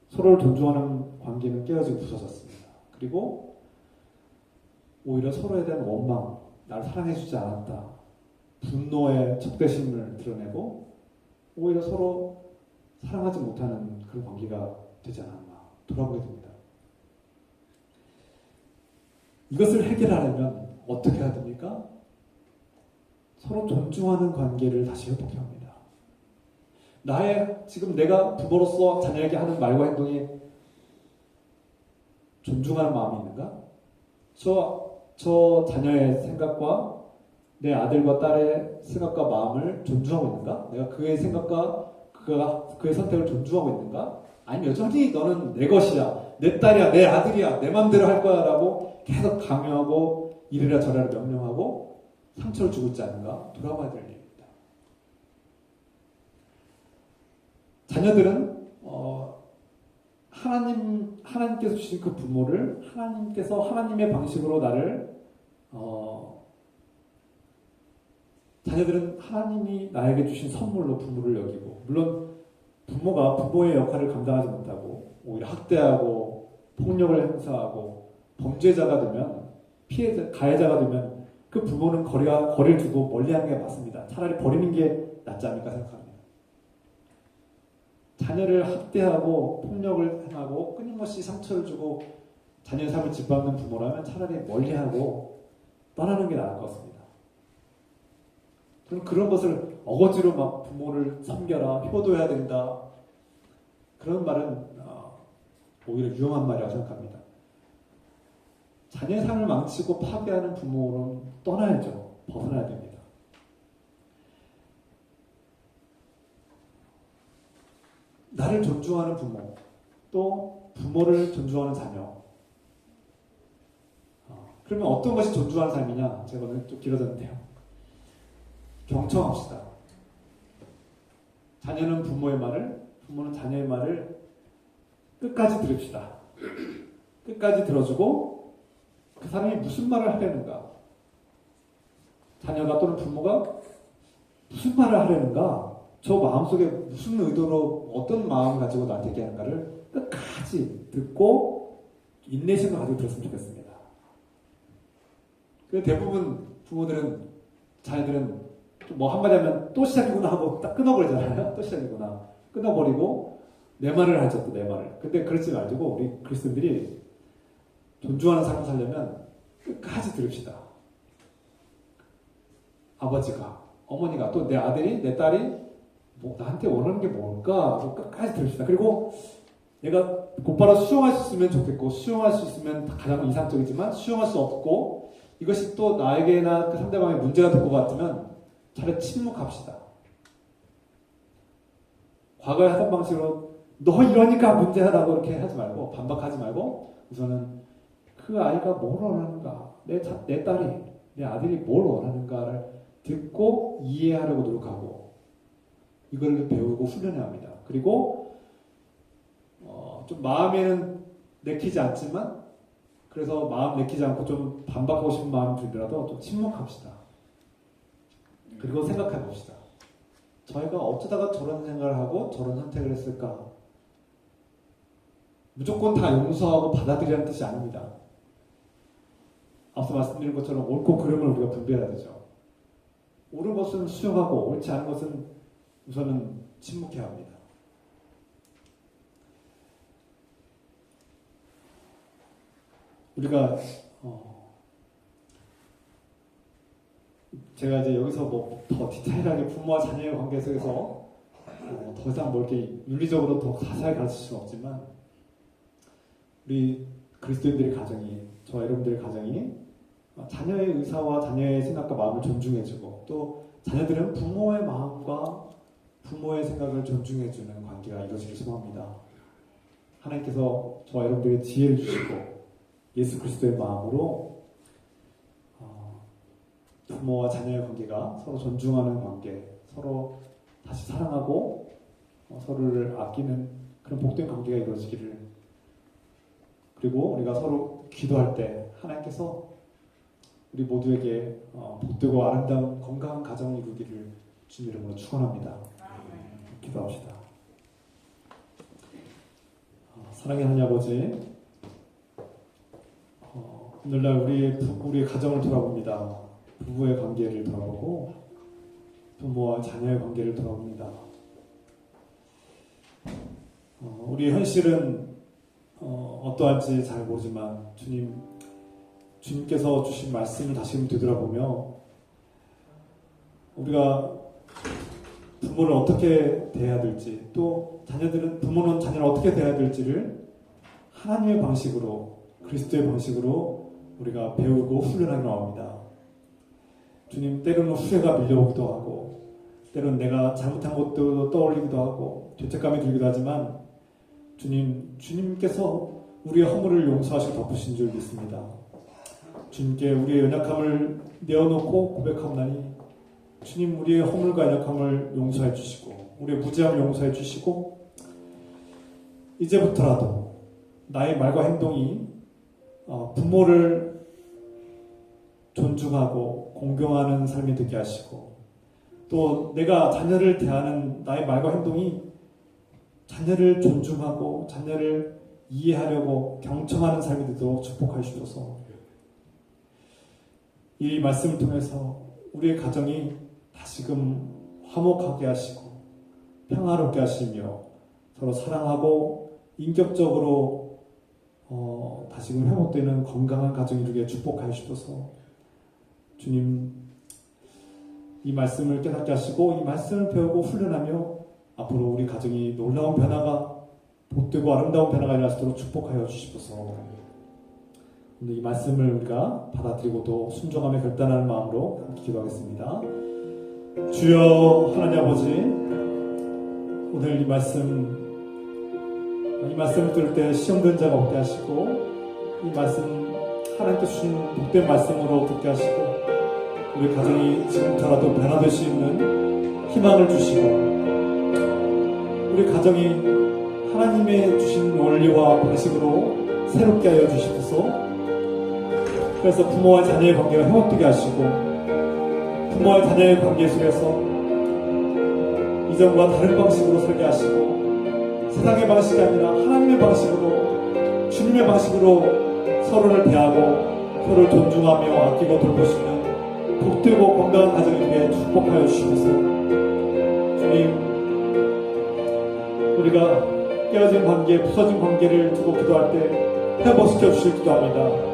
서로를 존중하는 관계는 깨어지고 부서졌습니다. 그리고 오히려 서로에 대한 원망, 나를 사랑해주지 않았다, 분노의 적대심을 드러내고 오히려 서로 사랑하지 못하는 그런 관계가 되지 않았나 돌아보게 됩니다. 이것을 해결하려면 어떻게 해야 됩니까? 서로 존중하는 관계를 다시 회복해야 합니다. 지금 내가 부모로서 자녀에게 하는 말과 행동이 존중하는 마음이 있는가? 저 자녀의 생각과 내 아들과 딸의 생각과 마음을 존중하고 있는가? 내가 그의 생각과 그의 선택을 존중하고 있는가? 아니면 여전히 너는 내 것이야, 내 딸이야, 내 아들이야, 내 맘대로 할 거야 라고 계속 강요하고 이래라 저래라 명령하고 상처를 주고 있지 않는가? 돌아봐야 될 일입니다. 자녀들은 하나님께서 주신 그 부모를 하나님의 방식으로 나를 자녀들은 하나님이 나에게 주신 선물로 부모를 여기고, 물론 부모가 부모의 역할을 감당하지 못하고 오히려 학대하고 폭력을 행사하고 범죄자가 되면, 가해자가 되면 그 부모는 거리를 두고 멀리하는 게 맞습니다. 차라리 버리는 게 낫지 않을까 생각합니다. 자녀를 학대하고 폭력을 행하고 끊임없이 상처를 주고 자녀의 삶을 짓밟는 부모라면 차라리 멀리하고 떠나는 게 나을 것 같습니다. 저는 그런 것을 억지로 막 부모를 섬겨라, 효도해야 된다, 그런 말은 오히려 위험한 말이라고 생각합니다. 자녀의 삶을 망치고 파괴하는 부모는 떠나야죠. 벗어나야 됩니다. 나를 존중하는 부모, 또 부모를 존중하는 자녀. 그러면 어떤 것이 존중하는 삶이냐? 제가 오늘 좀 길어졌는데요. 경청합시다. 자녀는 부모의 말을, 부모는 자녀의 말을 끝까지 들읍시다. 끝까지 들어주고 그 사람이 무슨 말을 하려는가, 자녀가 또는 부모가 무슨 말을 하려는가, 저 마음속에 무슨 의도로 어떤 마음을 가지고 나한테 얘기하는가를 끝까지 듣고 인내심을 가지고 들었으면 좋겠습니다. 대부분 부모들은, 자녀들은 뭐 한마디 하면 또 시작이구나 하고 딱 끊어버리잖아요. 또 시작이구나. 끊어버리고 내 말을 하죠, 또 내 말을. 근데 그렇지 말고 우리 그리스도인들이 존중하는 삶을 살려면 끝까지 들읍시다. 아버지가, 어머니가, 또 내 아들이, 내 딸이 뭐 나한테 원하는 게 뭘까 하고 끝까지 들읍시다. 그리고 내가 곧바로 수용할 수 있으면 좋겠고, 수용할 수 있으면 가장 이상적이지만 수용할 수 없고 이것이 또 나에게나 그 상대방의 문제가 될 것 같으면 차라리 침묵합시다. 과거에 하던 방식으로 너 이러니까 문제하다고 이렇게 하지 말고, 반박하지 말고 우선은 그 아이가 뭘 원하는가, 내 딸이, 내 아들이 뭘 원하는가를 듣고 이해하려고 노력하고 이걸 배우고 훈련해야 합니다. 그리고 좀 마음에는 내키지 않지만, 그래서 마음 내키지 않고 좀 반박하고 싶은 마음이 들더라도 좀 침묵합시다. 그리고 생각해 봅시다. 저희가 어쩌다가 저런 생각을 하고 저런 선택을 했을까? 무조건 다 용서하고 받아들이라는 뜻이 아닙니다. 앞서 말씀드린 것처럼 옳고 그름을 우리가 분별해야 되죠. 옳은 것은 수용하고 옳지 않은 것은 우선은 침묵해야 합니다. 우리가 제가 이제 여기서 뭐 더 디테일하게 부모와 자녀의 관계 속에서 더 이상 뭐 이렇게 윤리적으로 더 자세하게 가르칠 수는 없지만, 우리 그리스도인들의 가정이, 저와 여러분들의 가정이 자녀의 의사와 자녀의 생각과 마음을 존중해주고, 또 자녀들은 부모의 마음과 부모의 생각을 존중해주는 관계가 이루어지길 소망합니다. 하나님께서 저와 여러분들에게 지혜를 주시고 예수 그리스도의 마음으로 부모와 자녀의 관계가 서로 존중하는 관계, 서로 다시 사랑하고 서로를 아끼는 그런 복된 관계가 이루어지기를, 그리고 우리가 서로 기도할 때 하나님께서 우리 모두에게 복되고 아름다운 건강한 가정을 이루기를 주님 이름으로 축원합니다. 기도합시다. 사랑의 하나님 아버지, 오늘날 우리의 가정을 돌아봅니다. 부부의 관계를 돌아보고 부모와 자녀의 관계를 돌아봅니다. 우리의 현실은 어떠할지 잘 모르지만 주님께서 주신 말씀을 다시금 되돌아보며 우리가 부모를 어떻게 대해야 될지, 또 부모는 자녀를 어떻게 대해야 될지를 하나님의 방식으로, 그리스도의 방식으로 우리가 배우고 훈련하기로 합니다. 주님, 때로는 후회가 밀려오기도 하고, 때로는 내가 잘못한 것도 떠올리기도 하고 죄책감이 들기도 하지만, 주님께서 우리의 허물을 용서하시고 덮으신 줄 믿습니다. 주님께 우리의 연약함을 내어놓고 고백하오나니, 주님, 우리의 허물과 연약함을 용서해 주시고 우리의 무지함을 용서해 주시고, 이제부터라도 나의 말과 행동이 부모를 존중하고 공경하는 삶이 되게 하시고, 또 내가 자녀를 대하는 나의 말과 행동이 자녀를 존중하고 자녀를 이해하려고 경청하는 삶이 되도록 축복하여 주셔서 이 말씀을 통해서 우리의 가정이 다시금 화목하게 하시고 평화롭게 하시며 서로 사랑하고 인격적으로 다시금 회복되는 건강한 가정이 이루게 축복하여 주셔서 주님 이 말씀을 깨닫게 하시고 이 말씀을 배우고 훈련하며 앞으로 우리 가정이 놀라운 변화가 복되고 아름다운 변화가 일어날 수 축복하여 주시옵소서. 오늘 이 말씀을 우리가 받아들이고도 순종하며 결단하는 마음으로 함께 기도하겠습니다. 주여 하나님 아버지, 오늘 이 말씀을 들을 때 시험된 자가 없게 하시고 이 말씀 하나님께 주신 복된 말씀으로 듣게 하시고 우리 가정이 지금부터라도 변화될 수 있는 희망을 주시고 우리 가정이 하나님의 주신 원리와 방식으로 새롭게 하여 주시옵소서. 그래서 부모와 자녀의 관계가 회복되게 하시고 부모와 자녀의 관계 속에서 이전과 다른 방식으로 살게 하시고 세상의 방식이 아니라 하나님의 방식으로 주님의 방식으로 서로를 대하고 서로를 존중하며 아끼고 돌보시는 복되고 건강한 가정이 되게 축복하여 주시면서 주님 우리가 깨어진 관계, 부서진 관계를 두고 기도할 때 회복시켜 주실 기도합니다.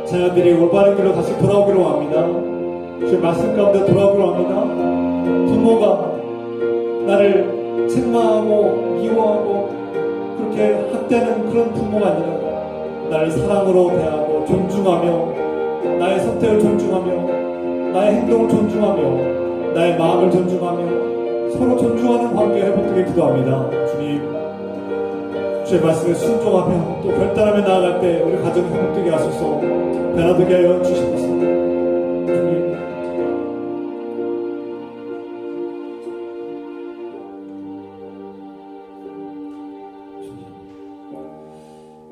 자녀들이 올바른 길로 다시 돌아오기로 합니다. 주의 말씀 가운데 돌아오기로 합니다. 부모가 나를 책망하고 미워하고 그렇게 학대하는 그런 부모가 아니라 나를 사랑으로 대하고 존중하며 나의 선택을 존중하며 나의 행동을 존중하며 나의 마음을 존중하며 서로 존중하는 관계가 회복되게 기도합니다. 주님 주의 말씀에 순종하며 또 결단하며 나아갈 때 우리 가정이 회복되게 하소서. 변화되게 하여 주시옵소서. 주님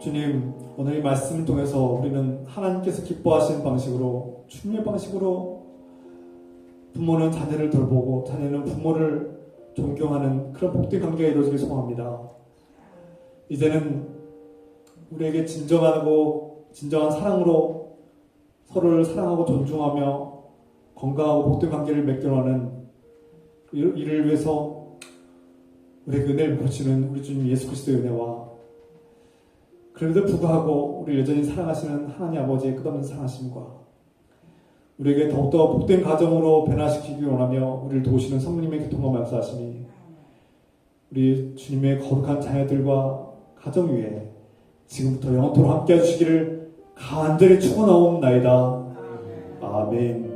주님, 오늘 이 말씀을 통해서 우리는 하나님께서 기뻐하시는 방식으로 주님의 방식으로 부모는 자녀를 돌보고 자녀는 부모를 존경하는 그런 복된 관계가 이루어지길 소망합니다. 이제는 우리에게 진정하고 진정한 사랑으로 서로를 사랑하고 존중하며 건강하고 복된 관계를 맺겨나가는 이를 위해서 우리에게 은혜를 베푸시는 우리 주님 예수 그리스도의 은혜와 그럼에도 불구하고 우리 여전히 사랑하시는 하나님 아버지의 끝없는 사랑하심과 우리에게 더욱더 복된 가정으로 변화시키기 원하며 우리를 도우시는 성령님의 교통과 말씀하시니 우리 주님의 거룩한 자녀들과 가정 위에 지금부터 영원토록 함께 해주시기를 간절히 축원하옵나이다. 아멘.